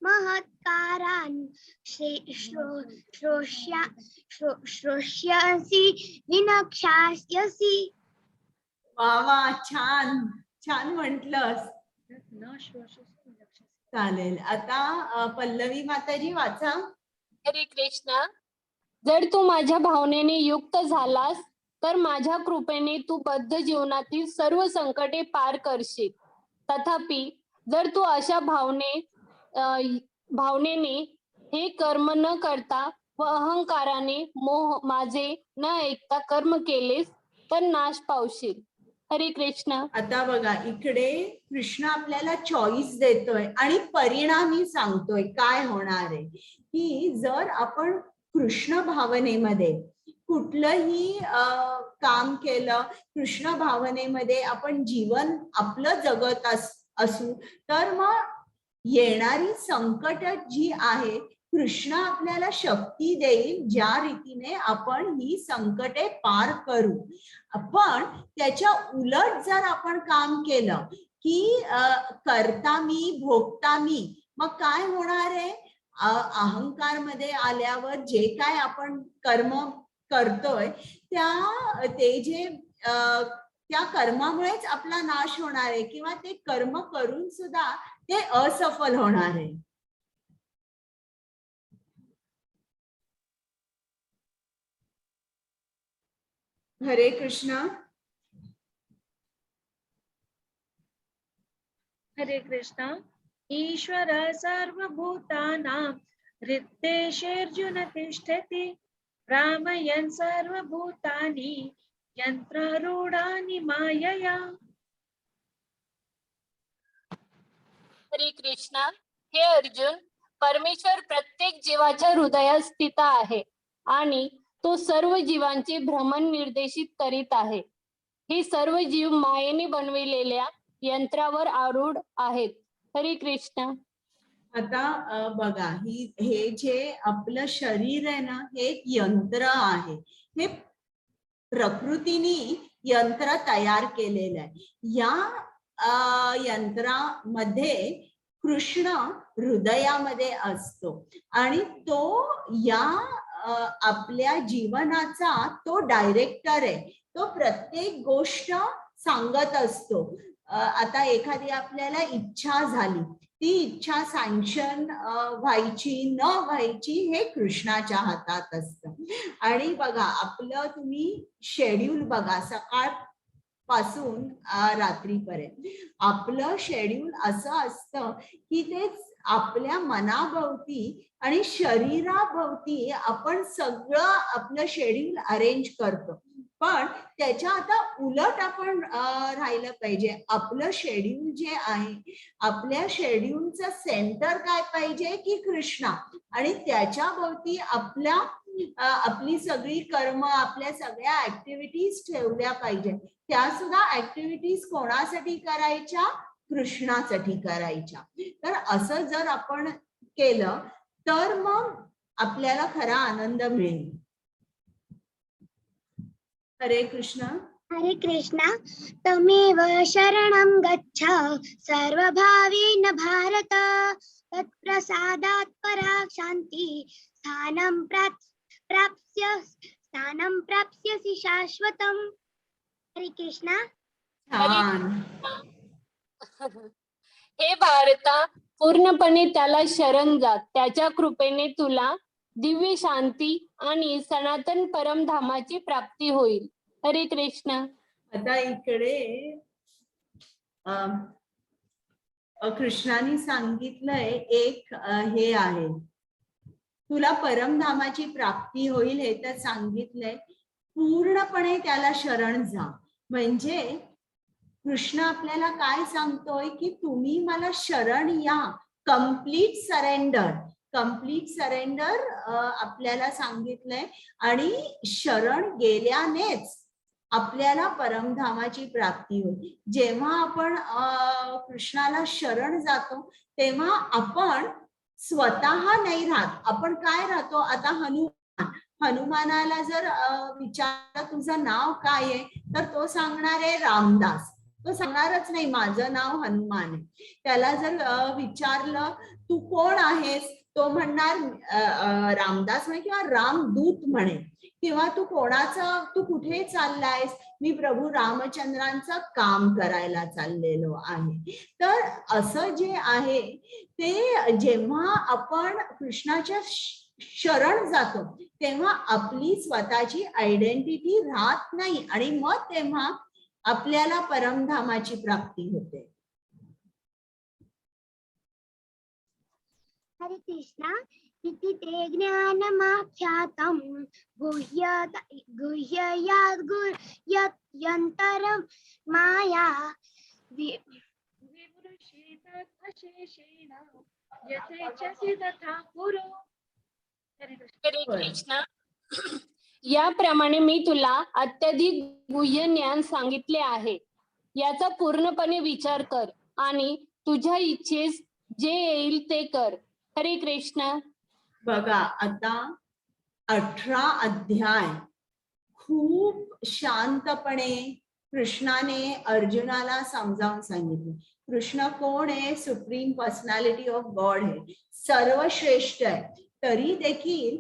महत्कारान् श्रोष्यसि विनक्ष्यास्यसि. वा, छान छान म्हटलंस. चालेल. आता पल्लवी माताजी वाचा. हरे कृष्ण. जर तू माझ्या भावनेने युक्त झालास तर माझ्या कृपेने तू बद्ध जीवनातील सर्व संकटे पार करशील. तथापि जर तू अशा भावनेने हे कर्म न करता व अहंकाराने माझे न ऐकता कर्म केलेस तर नाश पावशील. हरे कृष्ण. आता बघा इकडे कृष्ण आपल्याला चॉईस देतोय आणि परिणामी सांगतोय काय होणार आहे, की जर आपण कृष्ण भावनेमध्ये कुठलंही काम केलं, कृष्ण भावनेमध्ये आपण जीवन आपलं जगत असू, तर मग येणारी संकट जी आहे, कृष्ण आपल्याला शक्ती देईल ज्या रीतीने आपण ही संकटे पार करू. पण त्याच्या उलट जर आपण काम केलं की करता मी भोगता मी, मग काय होणार आहे, अहंकार मध्ये आल्यावर जे काय आपण कर्म करतोय त्या कर्मामुळेच आपला नाश होणार आहे, किंवा ते कर्म करून सुद्धा ते असफल होणार आहे. हरे कृष्ण. हरे कृष्ण. ईश्वर सर्वभूतानां हृद्देशेऽर्जुन तिष्ठति भ्रामयन् सर्वभूतानि यन्त्रारूढानि मायया. हरे कृष्ण. हे अर्जुन, परमेश्वर प्रत्येक जीवाच्या हृदयात स्थित आहे आणि तो सर्व जीवांचे भ्रमण निर्देशित करीत आहे. हे सर्व जीव मायेने बनविलेल्या यंत्रावर आरूढ आहेत. हरे कृष्ण. आता बघा हे जे आपलं शरीर आहे ना, हे एक यंत्र आहे. हे प्रकृतीने यंत्र तयार केलेलं आहे. या यंत्रामध्ये कृष्ण हृदयामध्ये असतो आणि तो या आपल्या जीवनाचा तो डायरेक्टर आहे. तो प्रत्येक गोष्ट सांगत असतो. आता एखादी आपल्याला इच्छा झाली, ती इच्छा सँक्शन व्हायची न व्हायची हे कृष्णाच्या हातात असतं. आणि बघा आपलं तुम्ही शेड्यूल बघा, सकाळ पासून रात्रीपर्यंत आपलं शेड्यूल असं असतं की ते आपल्या मनाभोवती आणि शरीराभोवती आपण सगळं आपलं शेड्यूल अरेंज करतो. पण त्याच्या आता उलट आपण राहिलं पाहिजे. आपलं शेड्यूल जे आहे, आपल्या शेड्यूलचं सेंटर काय पाहिजे की कृष्णा, आणि त्याच्या भोवती आपली सगळी कर्म, आपल्या सगळ्या ऍक्टिव्हिटीज ठेवल्या पाहिजे. त्या सुद्धा ऍक्टिव्हिटीज कोणासाठी करायच्या, कृष्णासाठी करायच्या. तर असं जर आपण केलं तर मग आपल्याला खरा आनंद मिळेल. हरे कृष्ण. हरे कृष्ण. तमेव शरणं गच्छ सर्वभावेन भारत तत्प्रसादात् परा शान्ति स्थानं प्राप्स्यसि शाश्वतम्. हरे कृष्ण. छान. हे भारता, पूर्णपणे त्याला शरण जा. त्याच्या कृपेने तुला दिव्य शांती आणि सनातन परमधामाची प्राप्ती होईल. हरे कृष्ण. आता इकडे कृष्णाने सांगितलंय एक हे आहे, तुला परमधामाची प्राप्ती होईल हे तर सांगितलंय. पूर्णपणे त्याला शरण जा. म्हणजे कृष्ण आपल्याला काय सांगतोय की तुम्ही मला शरण या. Complete surrender. कम्प्लीट सरेंडर आपल्याला सांगितलंय. आणि शरण गेल्यानेच आपल्याला परमधामाची प्राप्ती होईल. जेव्हा आपण कृष्णाला शरण जातो तेव्हा आपण स्वतः नाही राहत. आपण काय राहतो, आता हनुमानाला जर विचारलं तुझं नाव काय आहे, तर तो सांगणार आहे रामदास. तो सांगणारच नाही माझं नाव हनुमान आहे. त्याला जर विचारलं तू कोण आहेस, तो म्हणणार रामदास म्हणे किंवा रामदूत म्हणे. किंवा तू कुठे चाललायस, मी प्रभू रामचंद्रांचं काम करायला चाललेलो आहे. तर असं जे आहे ते जेव्हा आपण कृष्णाच्या शरण जातो तेव्हा आपली स्वतःची आयडेंटिटी राहत नाही आणि मग तेव्हा आपल्याला परमधामाची प्राप्ती होते. हरे कृष्णा. इति ते ज्ञानमाख्यातं गुह्ययाद्गुह्यन्तरं माया विमृशेत अशेषेण यथेच्छसि तथा कुरु. हरे कृष्ण. हरे कृष्ण. याप्रमाणे मी तुला अत्यधिक गुह्य ज्ञान सांगितले आहे. याचा पूर्णपणे विचार कर आणि तुझ्या इच्छेस जे येईल ते कर. हरे कृष्ण. बघा आता 18 अध्याय खूप शांतपणे कृष्णाने अर्जुनाला समजावून सांगितले. कृष्ण कोण आहे? सुप्रीम पर्सनॅलिटी ऑफ गॉड आहे, सर्वश्रेष्ठ आहे. तरी देखील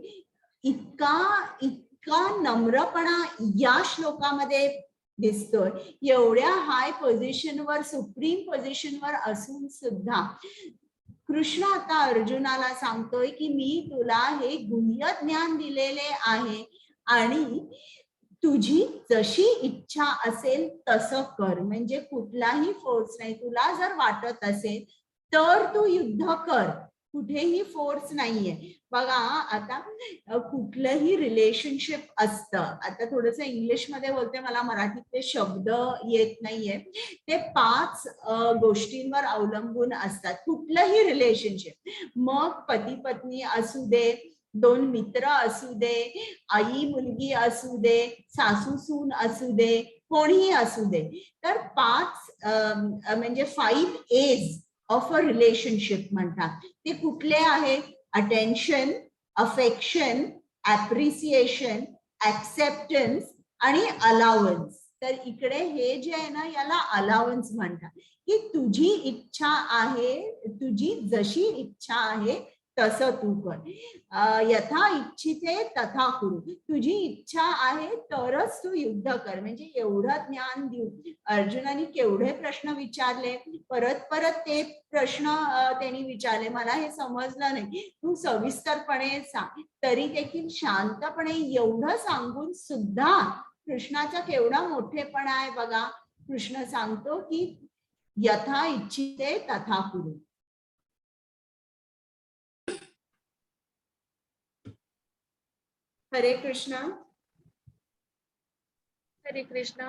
इतका नम्रपणा या श्लोकामध्ये दिसतोय. एवढ्या हाय पोझिशनवर, सुप्रीम पोझिशनवर असून सुद्धा कृष्ण आता अर्जुनाला सांगतोय की मी तुला हे गुह्य ज्ञान दिलेले आहे आणि तुझी जशी इच्छा असेल तसं कर. म्हणजे कुठलाही फोर्स नाही. तुला जर वाटत असेल तर तू युद्ध कर, कुठेही फोर्स नाहीये. बघा आता कुठलंही रिलेशनशिप असतं, आता थोडंसं इंग्लिश मध्ये बोलते, मला मराठीतले शब्द येत नाहीये, ते 5 गोष्टींवर अवलंबून असतात. कुठलंही रिलेशनशिप, मग पती पत्नी असू दे, 2 मित्र असू दे, आई मुलगी असू दे, सासू सून असू दे, कोणीही असू दे, तर 5 म्हणजे 5 A's ऑफ अ रिलेशनशिप म्हणतात. ते कुठले आहेत? अटेन्शन, अफेक्शन, ऍप्रिसिएशन, ऍक्सेप्टन्स आणि अलाउन्स. तर इकडे हे जे आहे ना, याला अलाउन्स म्हणतात. की तुझी इच्छा आहे, तुझी जशी इच्छा आहे तसं तू कर. यथा इच्छिते तथा कुरु. तुझी इच्छा आहे तरच तू युद्ध कर. म्हणजे एवढं ज्ञान देऊ अर्जुनाने केवढे प्रश्न विचारले, परत परत ते प्रश्न त्यांनी विचारले. मला हे समजलं नाही, तू सविस्तरपणे सांग. तरी देखील शांतपणे एवढं सांगून सुद्धा कृष्णाचा केवढा मोठेपणा आहे बघा. कृष्ण सांगतो की यथा इच्छिते तथा कुरु. हरे कृष्ण. हरे कृष्ण.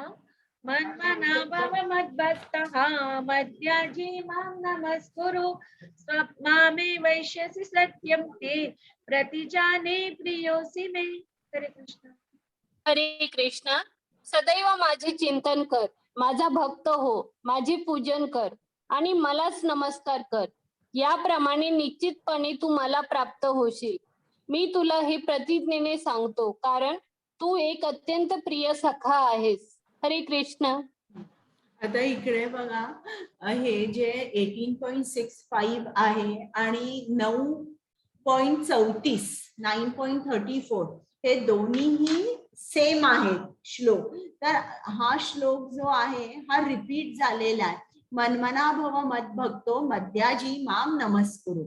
मन्मना भव मद्भक्तः मद्याजी मां नमस्कुरु. स्वप्नामे वैश्यसि सत्यं ते प्रतिजाने प्रियोसि मे. हरे कृष्ण. हरे कृष्ण. सदैव माझे चिंतन कर, माझा भक्त हो, माझे पूजन कर आणि मलाच नमस्कार कर. याप्रमाणे निश्चितपणे तू मला प्राप्त होशील. मी तुला हे प्रतिज्ञेने सांगतो, कारण तू एक अत्यंत प्रिय सखा आहेस. हरे कृष्ण. आता इकडे बघा, हे जे 18.65 आहे आणि 9.34 9.34 हे दोन्हीही सेम आहेत श्लोक. तर हा श्लोक जो आहे हा रिपीट झालेला आहे. मन्मना भव मद्भक्तो मद्याजी माम नमस्कुरु.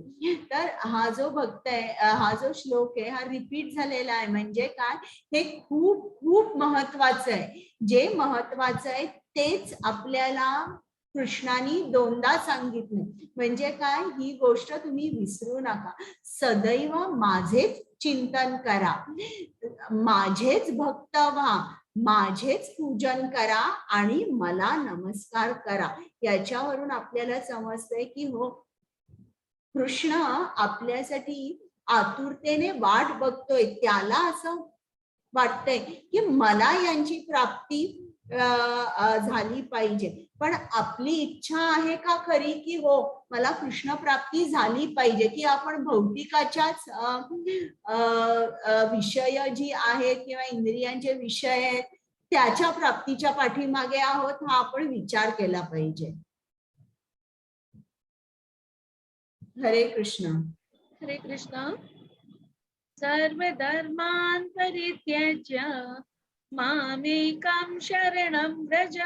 तर हा जो भक्त आहे, हा जो श्लोक आहे, हा रिपीट झालेला आहे. म्हणजे काय? हे खूप खूप महत्वाचं आहे. जे महत्वाचं आहे तेच आपल्याला कृष्णाने 2दा सांगितले. म्हणजे काय? ही गोष्ट तुम्ही विसरू नका. सदैव माझेच चिंतन करा, माझेच भक्त व्हा, माझेच पूजन करा आणि मला नमस्कार करा. याच्यावरून आपल्याला समजतंय की हो, कृष्ण आपल्यासाठी आतुरतेने वाट बघतोय. त्याला असं वाटतंय की मला यांची प्राप्ती झाली पाहिजे. पण आपली इच्छा आहे का खरी की हो मला कृष्ण प्राप्ती झाली पाहिजे, की आपण भौतिकाच्याच विषय जी आहेत किंवा इंद्रियांचे विषय आहेत त्याच्या प्राप्तीच्या पाठीमागे आहोत? हा आपण विचार केला पाहिजे. हरे कृष्ण. हरे कृष्ण. सर्वधर्मान् परित्यज्य मामेकं शरणं व्रज.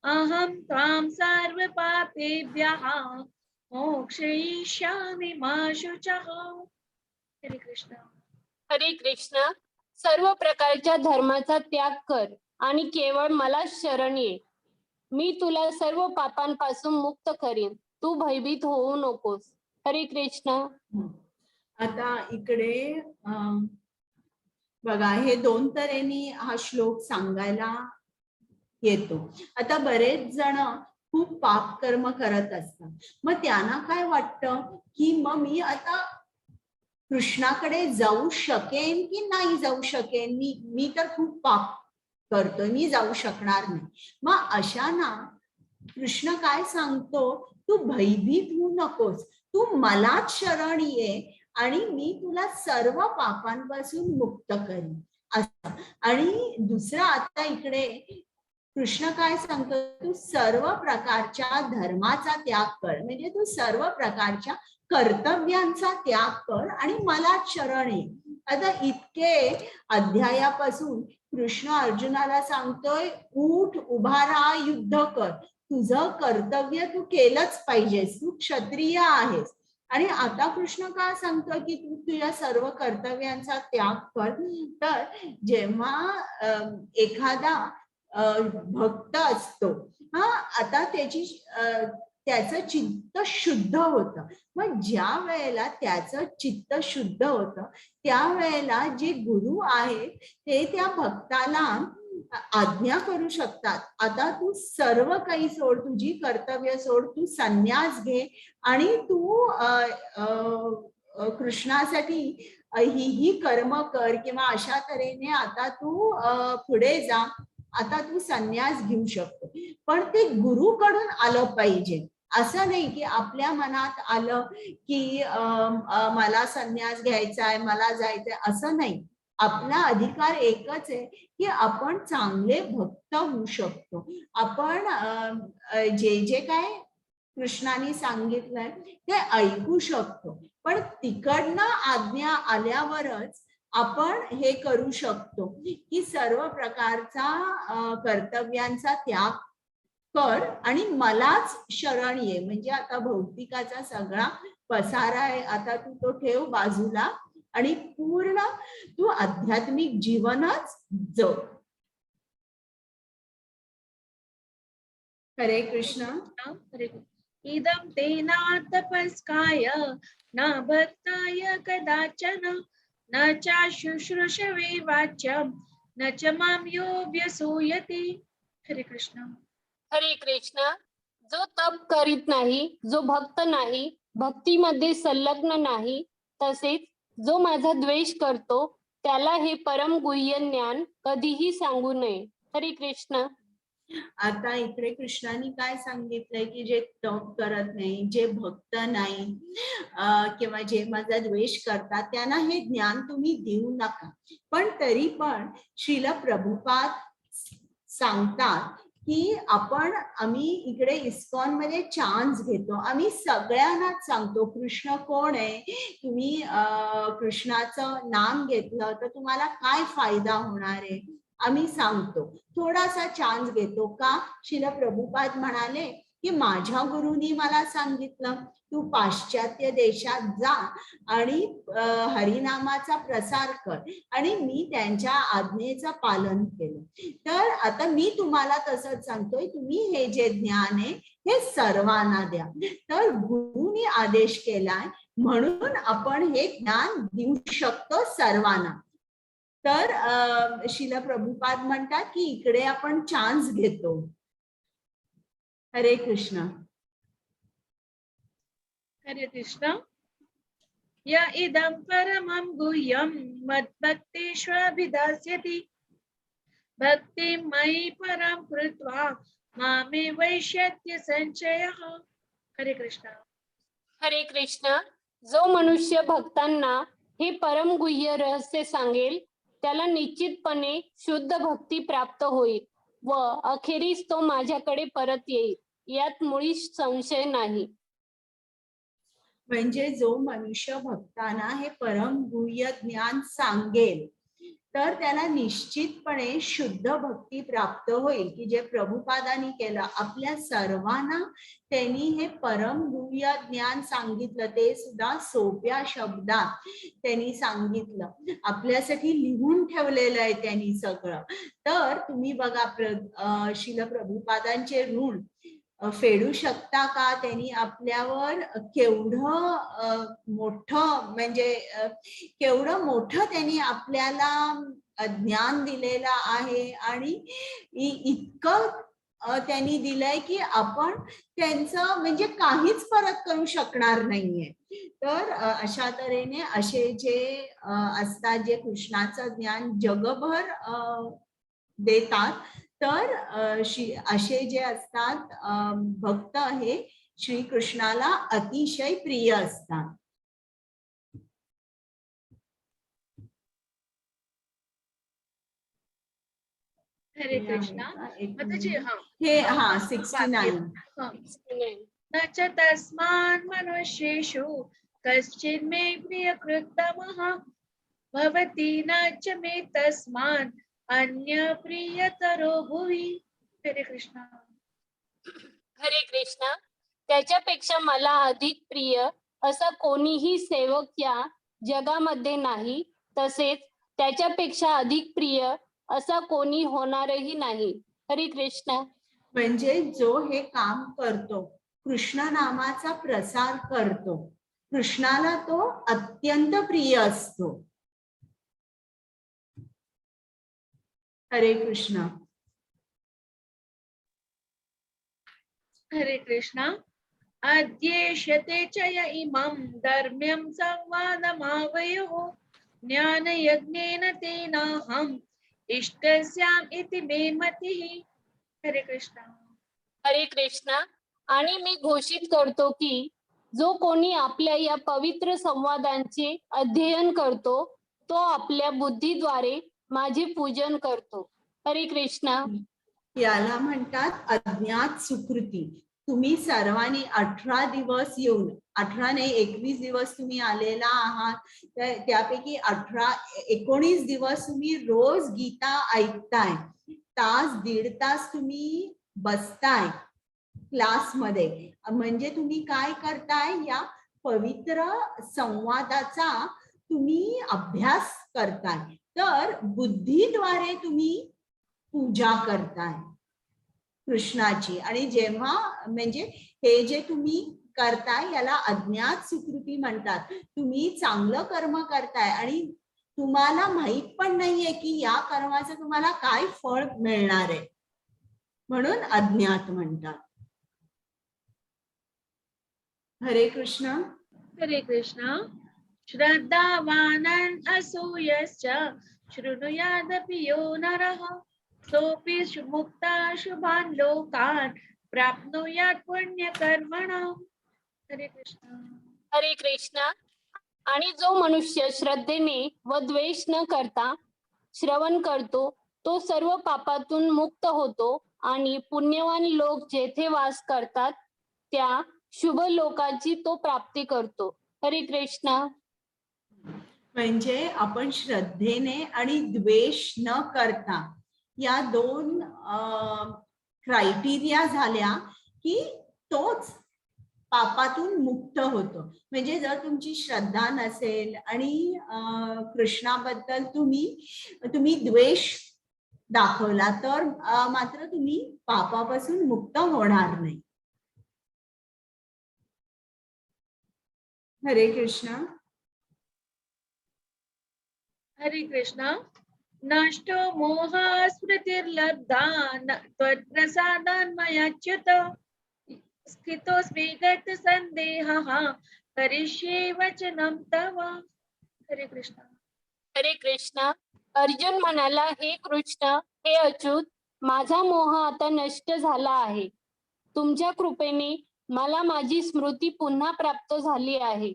अहं त्वां सर्वपापेभ्यः मोक्षयिष्यामि मा शुचः. हरे कृष्ण. हरे कृष्ण. सर्व प्रकारच्या धर्माचा त्याग कर आणि केवळ मला शरण ये. मी तुला सर्व पापांपासून मुक्त करीन. तू भयभीत होऊ नकोस. हरे कृष्ण. आता इकडे बघा, हे दोन तऱ्हेने हा श्लोक सांगायला येतो. आता बरेच जण खूप पाप कर्म करत असतात. मग त्यांना काय वाटतं की मग मी आता कृष्णाकडे जाऊ शकेन की नाही जाऊ शकेन, मी तर खूप पाप करतोय, मी जाऊ शकणार नाही. मग अशांना कृष्ण काय सांगतो, तू भयभीत होऊ नकोस, तू मलाच शरण ये आणि मी तुला सर्व पापांपासून मुक्त करीन असं. आणि दुसरं आता इकडे कृष्ण काय सांगतो, तू सर्व प्रकारच्या धर्माचा त्याग कर, म्हणजे तू सर्व प्रकारच्या कर्तव्यांचा त्याग कर आणि मला शरण ये. आता इतके अध्यायापासून कृष्ण अर्जुनाला सांगतोय, उठ, उभा राहा, युद्ध कर, तुझं कर्तव्य तू केलंच पाहिजेस, तू क्षत्रिय आहेस. आणि आता कृष्ण काय सांगतोय की तू तुझ्या सर्व कर्तव्यांचा त्याग कर. तर जेव्हा एखादा भक्त असतो, आता त्याचं चित्त शुद्ध होतं. मग ज्या वेळेला त्याचं चित्त शुद्ध होतं त्यावेळेला जे गुरु आहेत ते त्या भक्ताला आज्ञा करू शकतात, आता तू सर्व काही सोड, तुझी कर्तव्य सोड, तू संन्यास घे आणि तू कृष्णासाठी ही कर्म कर, किंवा अशा तऱ्हेने आता तू पुढे जा, आता तू संन्यास घेऊ शकतो. पण ते गुरुकडून आलं पाहिजे. असं नाही की आपल्या मनात आलं की मला संन्यास घ्यायचा आहे, मला जायचंय, असं नाही. आपला अधिकार एकच आहे की आपण चांगले भक्त होऊ शकतो. आपण जे जे काय कृष्णाने सांगितलंय ते ऐकू शकतो, पण तिकडनं आज्ञा आल्यावरच आपण हे करू शकतो की सर्व प्रकारचा कर्तव्यांचा त्याग कर आणि मलाच शरण ये. म्हणजे आता भौतिकाचा सगळा पसारा आहे, आता तू तो ठेव बाजूला आणि पूर्ण तू आध्यात्मिक जीवनच जग. हरे कृष्ण. हरे कृष्ण. इदं ते न तपस्काय न भक्ताय कदाचन न च शुश्रूषवे वाच्यं न च मां यो व्यसूयते. हरे कृष्ण. हरे कृष्ण. जो तप करीत नाही, जो भक्त नाही, भक्तीमध्ये संलग्न नाही, तसेच जो माझा द्वेष करतो त्याला हे परम गुह्य ज्ञान कधीही सांगू नये. हरे कृष्ण. आता इकडे कृष्णाने काय सांगितलंय की जे तप करत नाही, जे भक्त नाही, किंवा जे माझा द्वेष करतात त्यांना हे ज्ञान तुम्ही देऊ नका. पण तरी पण श्रील प्रभुपाद सांगतात की आम्ही इकडे इस्कॉन मध्ये चान्स घेतो, आम्ही सगळ्यांनाच सांगतो कृष्ण कोण आहे, तुम्ही कृष्णाचं नाम घेतलं तर तुम्हाला काय फायदा होणार आहे, आम्ही सांगतो. थोडासा चान्स घेतो का? श्रील प्रभुपाद म्हणाले की माझ्या गुरुनी मला सांगितलं तू पाश्चात्य देशात जा आणि हरिनामाचा प्रसार कर, आणि मी त्यांच्या आज्ञेचं पालन केलं. तर आता मी तुम्हाला तसंच सांगतोय, तुम्ही हे जे ज्ञान आहे हे सर्वांना द्या. तर गुरुनी आदेश केलाय म्हणून आपण हे ज्ञान देऊ शकतो सर्वांना. तर श्रील प्रभुपाद म्हणतात की इकडे आपण चान्स घेतो. हरे कृष्ण. हरे कृष्ण. य इदं परमं गुह्यं मद्भक्तेष्वभिधास्यति भक्तिं मयि परं कृत्वा मामे वैष्यत्य संचयः. हरे कृष्ण. हरे कृष्ण. जो मनुष्य भक्तांना हे परम गुह्य रहस्य सांगेल त्याला निश्चितपणे शुद्ध भक्ती प्राप्त होईल व अखेरीस तो माझ्याकडे परत येईल, यात मुळीच संशय नाही. म्हणजे जो मनुष्य भक्तांना हे परम गुह्य ज्ञान सांगेल तर त्याला निश्चितपणे शुद्ध भक्ती प्राप्त होईल, की जे प्रभुपादांनी केलं. आपल्या सर्वांना त्यांनी हे परम गुह्य ज्ञान सांगितलं, ते सुद्धा सोप्या शब्दात त्यांनी सांगितलं, आपल्यासाठी लिहून ठेवलेलं आहे त्यांनी सगळं. तर तुम्ही बघा श्रील प्रभुपादांचे ऋण फेडू शकता का? त्यांनी आपल्यावर केवढं मोठं म्हणजे केवढं मोठं त्यांनी आपल्याला ज्ञान दिलेलं आहे आणि इतकं त्यांनी दिलंय की आपण त्यांचं म्हणजे काहीच परत करू शकणार नाहीये. तर अशा तऱ्हेने असे जे असतात, जे कृष्णाचं ज्ञान जगभर देतात, तर असे जे असतात भक्त हे श्रीकृष्णाला अतिशय प्रिय असतात. हरे कृष्णा. माताजी, हे 69. न च तस्मान् मनुष्येषु कश्चिन्मे प्रियकृत्तमः भवति न च मे तस्मान् अन्य प्रियतरो भुवि. हरे कृष्णा. हरे कृष्ण. त्याच्यापेक्षा मला अधिक प्रिय असा कोणीही सेवक या जगामध्ये नाही, तसेच त्याच्यापेक्षा अधिक प्रिय असा कोणी होणारही नाही. हरे कृष्ण. म्हणजे जो हे काम करतो, कृष्ण नामाचा प्रसार करतो, कृष्णाला तो अत्यंत प्रिय असतो. हरे कृष्ण. हरे कृष्णा. अद्येष्यते च य इमं धर्म्यं संवादमावयोः ज्ञानयज्ञेन तेनाहम् इष्टस्याम् इति मे मतिः. हरे कृष्णा. हरे कृष्ण. आणि मी घोषित करतो की जो कोणी आपल्या या पवित्र संवादांचे अध्ययन करतो, तो आपल्या बुद्धीद्वारे माझे पूजन करतो. हरे कृष्ण. याला म्हणतात अज्ञात सुकृती. तुम्ही सर्वांनी 18 दिवस येऊन, 18 नाही 21 दिवस तुम्ही आलेला आहात, त्यापैकी 19 दिवस तुम्ही रोज गीता ऐकताय, तास 1.5 तास तुम्ही बसताय क्लासमध्ये. म्हणजे तुम्ही काय करताय, या पवित्र संवादाचा तुम्ही अभ्यास करताय. तर बुद्धीद्वारे तुम्ही पूजा करताय कृष्णाची. आणि जेव्हा म्हणजे हे जे तुम्ही करताय याला अज्ञात सुकृती म्हणतात. तुम्ही चांगलं कर्म करताय आणि तुम्हाला माहित पण नाहीये की या कर्माचं तुम्हाला काय फळ मिळणार आहे, म्हणून अज्ञात म्हणतात. हरे कृष्ण. हरे कृष्णा. श्रद्धावानन् असूयश्च शृणुयादपि यो नरः सोऽपि मुक्ता शुभान् लोकान् प्राप्नुयात् पुण्यकर्मणाम्. हरे कृष्णा. हरे कृष्ण. आणि जो मनुष्य श्रद्धेने व द्वेष न करता श्रवण करतो, तो सर्व पापातून मुक्त होतो आणि पुण्यवान लोक जेथे वास करतात त्या शुभ लोकाची तो प्राप्ती करतो. हरे कृष्ण. म्हणजे आपण श्रद्धेने आणि द्वेष न करता या 2 क्रायटेरिया झाल्या की तोच पापातून मुक्त होतो. म्हणजे जर तुमची श्रद्धा नसेल आणि कृष्णाबद्दल तुम्ही द्वेष दाखवला तर मात्र तुम्ही पापापासून मुक्त होणार नाही. हरे कृष्ण. हरे कृष्णा. नष्टो मोह स्मृतिर्लब्धा त्वत्प्रसादान् मयाच्युत स्थितोऽस्मि गत संदेहः करिष्ये वचनं तव. हरे कृष्णा. हरे कृष्ण. अर्जुन म्हणाला, हे कृष्ण, हे अच्युत, माझा मोह आता नष्ट झाला आहे. तुमच्या कृपेने मला माझी स्मृती पुन्हा प्राप्त झाली आहे.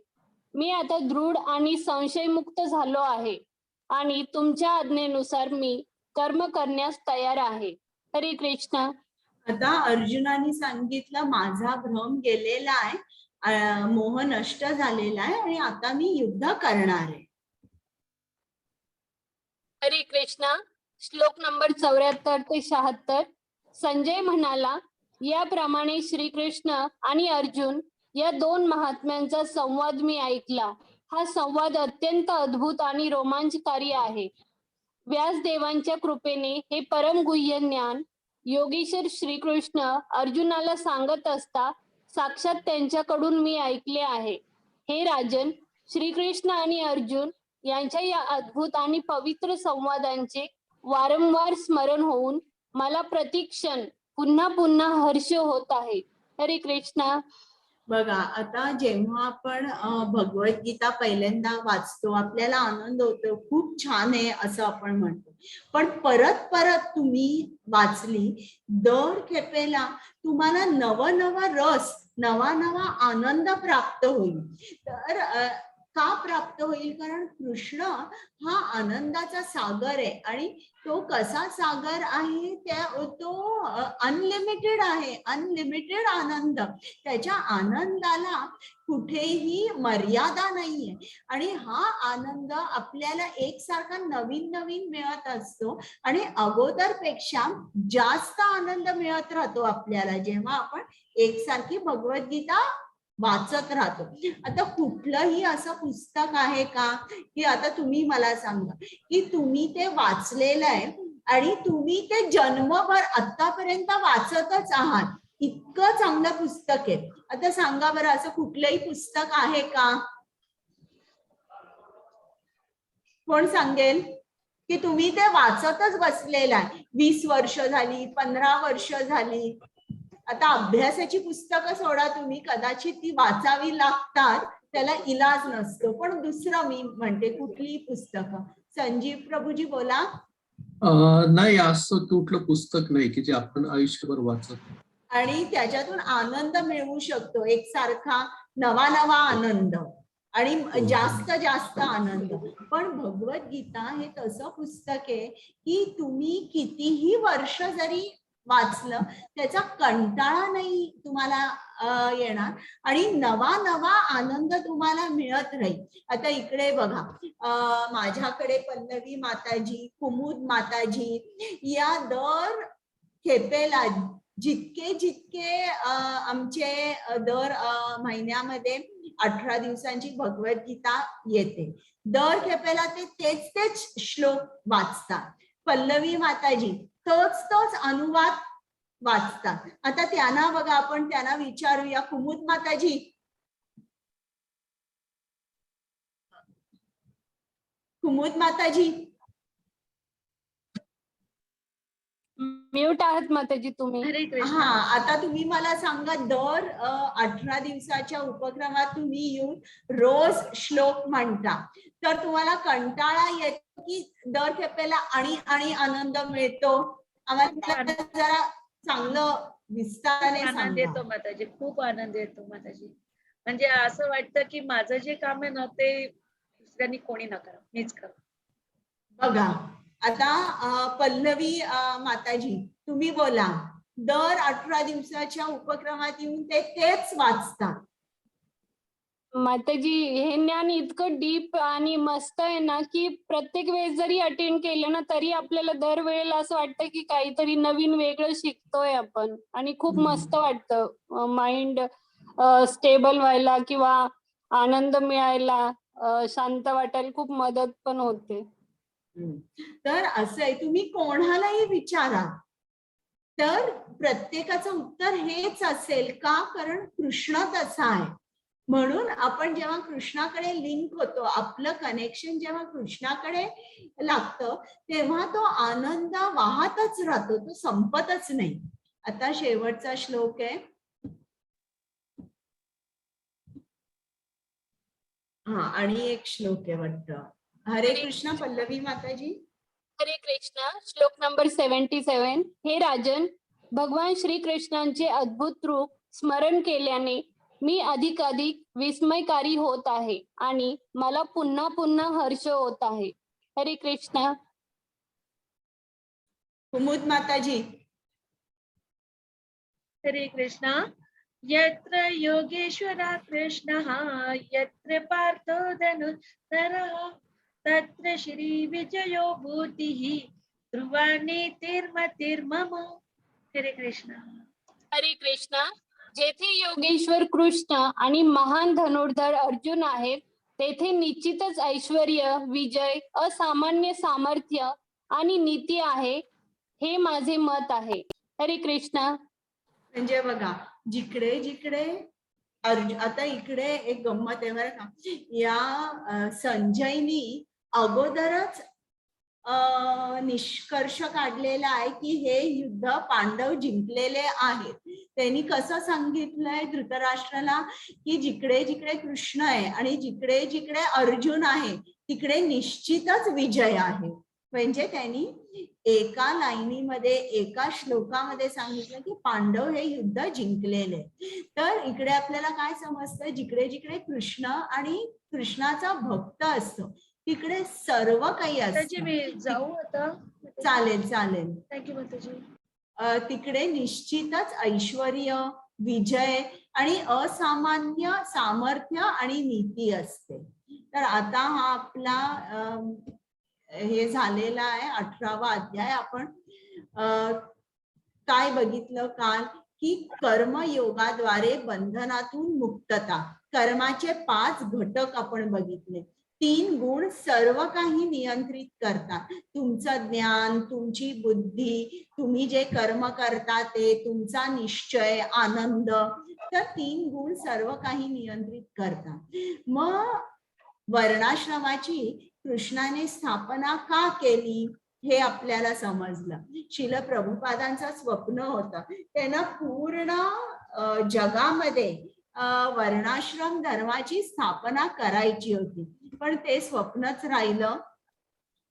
मी आता दृढ आणि संशयमुक्त झालो आहे आणि तुमच्या आज्ञेनुसार मी कर्म करण्यास तयार आहे. हरे कृष्ण. आता अर्जुनाने सांगितलं माझा भ्रम गेलेला आहे, मोह नष्ट झालेला आहे आणि आता मी युद्ध करणार आहे. हरे कृष्णा. श्लोक नंबर 74 ते 76. संजय म्हणाला, याप्रमाणे श्रीकृष्ण आणि अर्जुन या दोन महात्म्यांचा संवाद मी ऐकला. हा संवाद अत्यंत अद्भुत आणि रोमांचकारी आहे. व्यासदेवांच्या कृपेने हे परमगुह्य ज्ञान योगीश्वर श्रीकृष्ण अर्जुनाला सांगत असता साक्षात त्यांच्याकडून मी ऐकले आहे. हे राजन, श्रीकृष्ण आणि अर्जुन यांच्या या अद्भुत आणि पवित्र संवादांचे वारंवार स्मरण होऊन मला प्रतिक्षण पुन्हा पुन्हा हर्ष होत आहे. हरे कृष्णा. बघा, आता जेव्हा आपण भगवद्गीता पहिल्यांदा वाचतो आपल्याला आनंद होतो, खूप छान आहे असं आपण म्हणतो. पण परत परत तुम्ही वाचली, दर खेपेला तुम्हाला नवा रस, नवा आनंद प्राप्त होईल. तर का प्राप्त होईल? कारण कृष्ण हा आनंदाचा सागर आहे आणि तो कसा सागर आहे, तो अनलिमिटेड आहे, अनलिमिटेड आनंद. त्याच्या आनंदाला कुठेही मर्यादा नाहीये आणि हा आनंद आपल्याला एकसारखा नवीन मिळत असतो आणि अगोदरपेक्षा जास्त आनंद मिळत राहतो आपल्याला जेव्हा आपण एकसारखी भगवद्गीता वाचत राहतो. आता कुठलंही असं पुस्तक आहे का की आता तुम्ही मला सांगा की तुम्ही ते वाचलेलं आहे आणि तुम्ही ते जन्मभर आतापर्यंत वाचतच आहात, इतकं चांगलं पुस्तक आहे. आता सांगा बरं, असं कुठलंही पुस्तक आहे का? कोण सांगेल की तुम्ही ते वाचतच बसलेला आहे, 20 वर्ष झाली, 15 वर्ष झाली. आता अभ्यासाची पुस्तकं सोडा तुम्ही, कदाचित ती वाचावी लागतात, त्याला इलाज नसतो. पण दुसरं मी म्हणते, कुठली पुस्तकं? संजीव प्रभूजी बोला. नाही, असं कुठलं पुस्तक नाही की जे आपण आयुष्यभर वाचत आणि त्याच्यातून आनंद मिळवू शकतो, एकसारखा नवा आनंद आणि जास्त आनंद. पण भगवद्गीता हे तसं पुस्तक आहे की तुम्ही कितीही वर्ष जरी वाचलं त्याचा कंटाळा नाही तुम्हाला येणार आणि नवा आनंद तुम्हाला मिळत राहील. आता इकडे बघा, माझ्याकडे पल्लवी माताजी, कुमुद माताजी या दर खेपेला जितके आमचे दर महिन्यामध्ये 18 दिवसांची भगवद्गीता येते, दर खेपेला ते तेच श्लोक वाचतात. पल्लवी माताजी तोच अनुवाद वाचतात. आता त्यांना बघा, आपण त्यांना विचारूया. कुमुद माताजी, कुमुद माताजी म्यूट आहात माताजी तुम्ही. हरे कृष्ण. हा, आता तुम्ही मला सांगा, दर 18 दिवसाच्या उपक्रमात तुम्ही येऊन रोज श्लोक म्हणता, तर तुम्हाला कंटाळा येतो की दर खेपेला आणि आनंद मिळतो? आम्हाला जरा चांगलं विस्ताराने आनंद येतो सांगा. माताजी, खूप आनंद येतो माताजी. म्हणजे असं वाटतं की माझं जे काम आहे ना ते दुसऱ्यांनी कोणी न करा, मीच करा. बघा, आता पल्लवी माताजी तुम्ही बोला. दर 18 दिवसाच्या उपक्रमात येऊन तेच वाचतात. माताजी, हे ज्ञान इतकं डीप आणि मस्त आहे ना की प्रत्येक वेळेस जरी अटेंड केलं ना तरी आपल्याला दरवेळेला असं वाटतं की काहीतरी नवीन वेगळं शिकतोय आपण आणि खूप मस्त वाटतं. माइंड स्टेबल व्हायला किंवा आनंद मिळायला, शांत वाटायला खूप मदत पण होते. तर असं आहे, तुम्ही कोणालाही विचारा तर प्रत्येकाचं उत्तर हेच असेल. का? कारण कृष्ण तसा आहे. म्हणून आपण जेव्हा कृष्णाकडे लिंक होतो, आपलं कनेक्शन जेव्हा कृष्णाकडे लागतं तेव्हा तो आनंद वाहतच राहतो, तो संपतच नाही. आता शेवटचा श्लोक आहे. हा, आणि एक श्लोक आहे वाटतं. हरे कृष्ण पल्लवी माताजी. हरे कृष्ण. श्लोक नंबर 77. हे राजन, भगवान श्रीकृष्णांचे अद्भुत रूप स्मरण केल्याने मी अधिक विस्मयकारी होत आहे आणि मला पुन्हा हर्ष होत आहे. हरे कृष्ण. कुमुद माताजी. हरे कृष्ण. यत्र योगेश्वरा कृष्णः यत्र पार्थो धनुर्धरः तत्र श्री विजयो भूतिः ध्रुवाने तिर्मतिर्मम. हरे कृष्ण. हरे कृष्ण. जेथे योगेश्वर कृष्ण आणि महान धनुर्धर अर्जुन आहेत तेथे निश्चितच ऐश्वर्य, विजय, असामान्य सामर्थ्य आणि नीती आहे, हे माझे मत आहे. हरे कृष्ण. म्हणजे बघा, जिकडे जिकडे आता इकडे एक गंमत आहे बरं का, या संजयनी अगोदरच निष्कर्ष काढलेला आहे की हे युद्ध पांडव जिंकलेले आहेत. त्यांनी कसं सांगितलंय धृतराष्ट्राला की जिकडे जिकडे कृष्ण आहे आणि जिकडे जिकडे अर्जुन आहे तिकडे निश्चितच विजय आहे. म्हणजे त्यांनी एका लाईनीमध्ये एका श्लोकामध्ये सांगितलं की पांडव हे युद्ध जिंकलेले. तर इकडे आपल्याला काय समजतं, जिकडे जिकडे कृष्ण आणि कृष्णाचा भक्त असतो तिकडे सर्व काही माताजी असतं. मी जाऊ आता. चालेल चालेल. थँक्यू माताजी. तिकडे निश्चितच ऐश्वर्य, विजय आणि असामान्य सामर्थ्य आणि नीती असते. तर आता हा आपला हे झालेला आहे 18वा अध्याय. आपण काय बघितलं काल की कर्मयोगाद्वारे बंधनातून मुक्तता, कर्माचे 5 घटक आपण बघितले. 3 गुण सर्व काही नियंत्रित करतात. तुमचं ज्ञान, तुमची बुद्धी, तुम्ही जे कर्म करता ते, तुमचा निश्चय, आनंद, तर 3 गुण सर्व काही नियंत्रित करतात. मग वर्णाश्रमाची कृष्णाने स्थापना का केली हे आपल्याला समजलं. शिल प्रभुपादांचं स्वप्न होतं, त्यांना पूर्ण जगामध्ये वर्णाश्रम धर्माची स्थापना करायची होती, पण ते स्वप्नच राहिलं,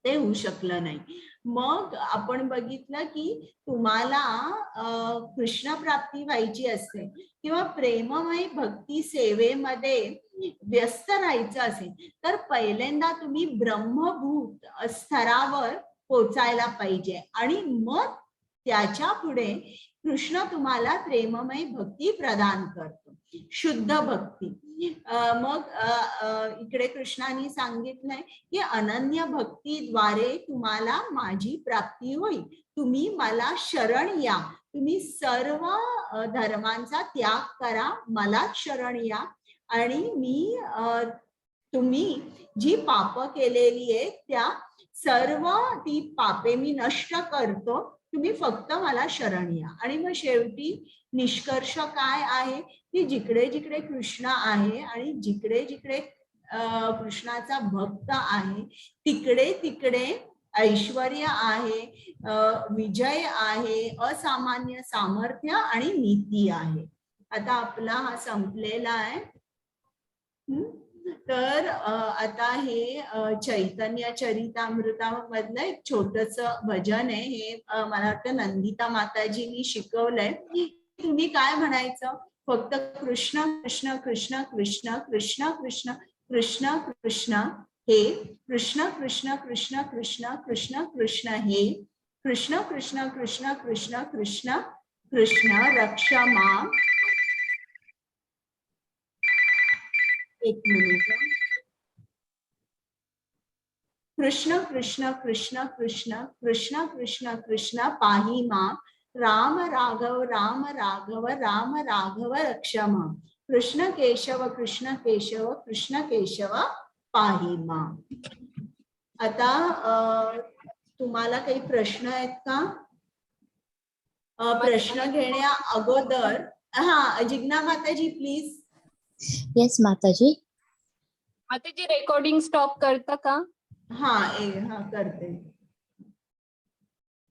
ते होऊ शकलं नाही. मग आपण बघितलं की तुम्हाला कृष्ण प्राप्ती व्हायची असते किंवा प्रेममय भक्ती सेवेमध्ये व्यस्त राहायचं असेल तर पहिल्यांदा तुम्ही ब्रह्मभूत स्तरावर पोचायला पाहिजे आणि मग त्याच्या पुढे कृष्ण तुम्हाला प्रेममय भक्ती प्रदान करतो, शुद्ध भक्ती. मग इकडे कृष्णाने सांगितलंय की अनन्य भक्तीद्वारे तुम्हाला माझी प्राप्ती होईल. तुम्ही मला शरण या, तुम्ही सर्व धर्मांचा त्याग करा, मलाच शरण या आणि मी तुम्ही जी पाप केलेली आहे त्या सर्व ती पापे मी नष्ट करतो, तुम्ही फक्त मला शरण या. आणि मग शेवटी निष्कर्ष काय आहे की जिकडे जिकडे कृष्ण आहे आणि जिकडे जिकडे कृष्णाचा भक्त आहे तिकडे तिकडे ऐश्वर्य आहे, विजय आहे, असामान्य सामर्थ्य आणि नीती आहे. आता आपला हा संपलेला आहे. तर आता हे चैतन्य चरितामृतामधलं एक छोटस भजन आहे. हे मला वाटतं नंदिता माताजींनी शिकवलंय. तुम्ही काय म्हणायचं, फक्त कृष्ण कृष्ण कृष्ण कृष्ण कृष्ण कृष्ण कृष्ण कृष्ण हे, कृष्ण कृष्ण कृष्ण कृष्ण कृष्ण कृष्ण हे, कृष्ण कृष्ण कृष्ण कृष्ण कृष्ण कृष्ण रक्ष मां. एक मिनिट. कृष्ण कृष्ण कृष्ण कृष्ण कृष्ण कृष्ण कृष्ण पाही मां. राम राघव राम राघव राम राघव रक्ष मां. कृष्ण केशव कृष्ण केशव कृष्ण केशव पाही मां. आता तुम्हाला काही प्रश्न आहेत का? प्रश्न घेण्या अगोदर जिज्ञा माताजी प्लीज. येस माताजी. आता जी रेकॉर्डिंग स्टॉप करता का? हा करते.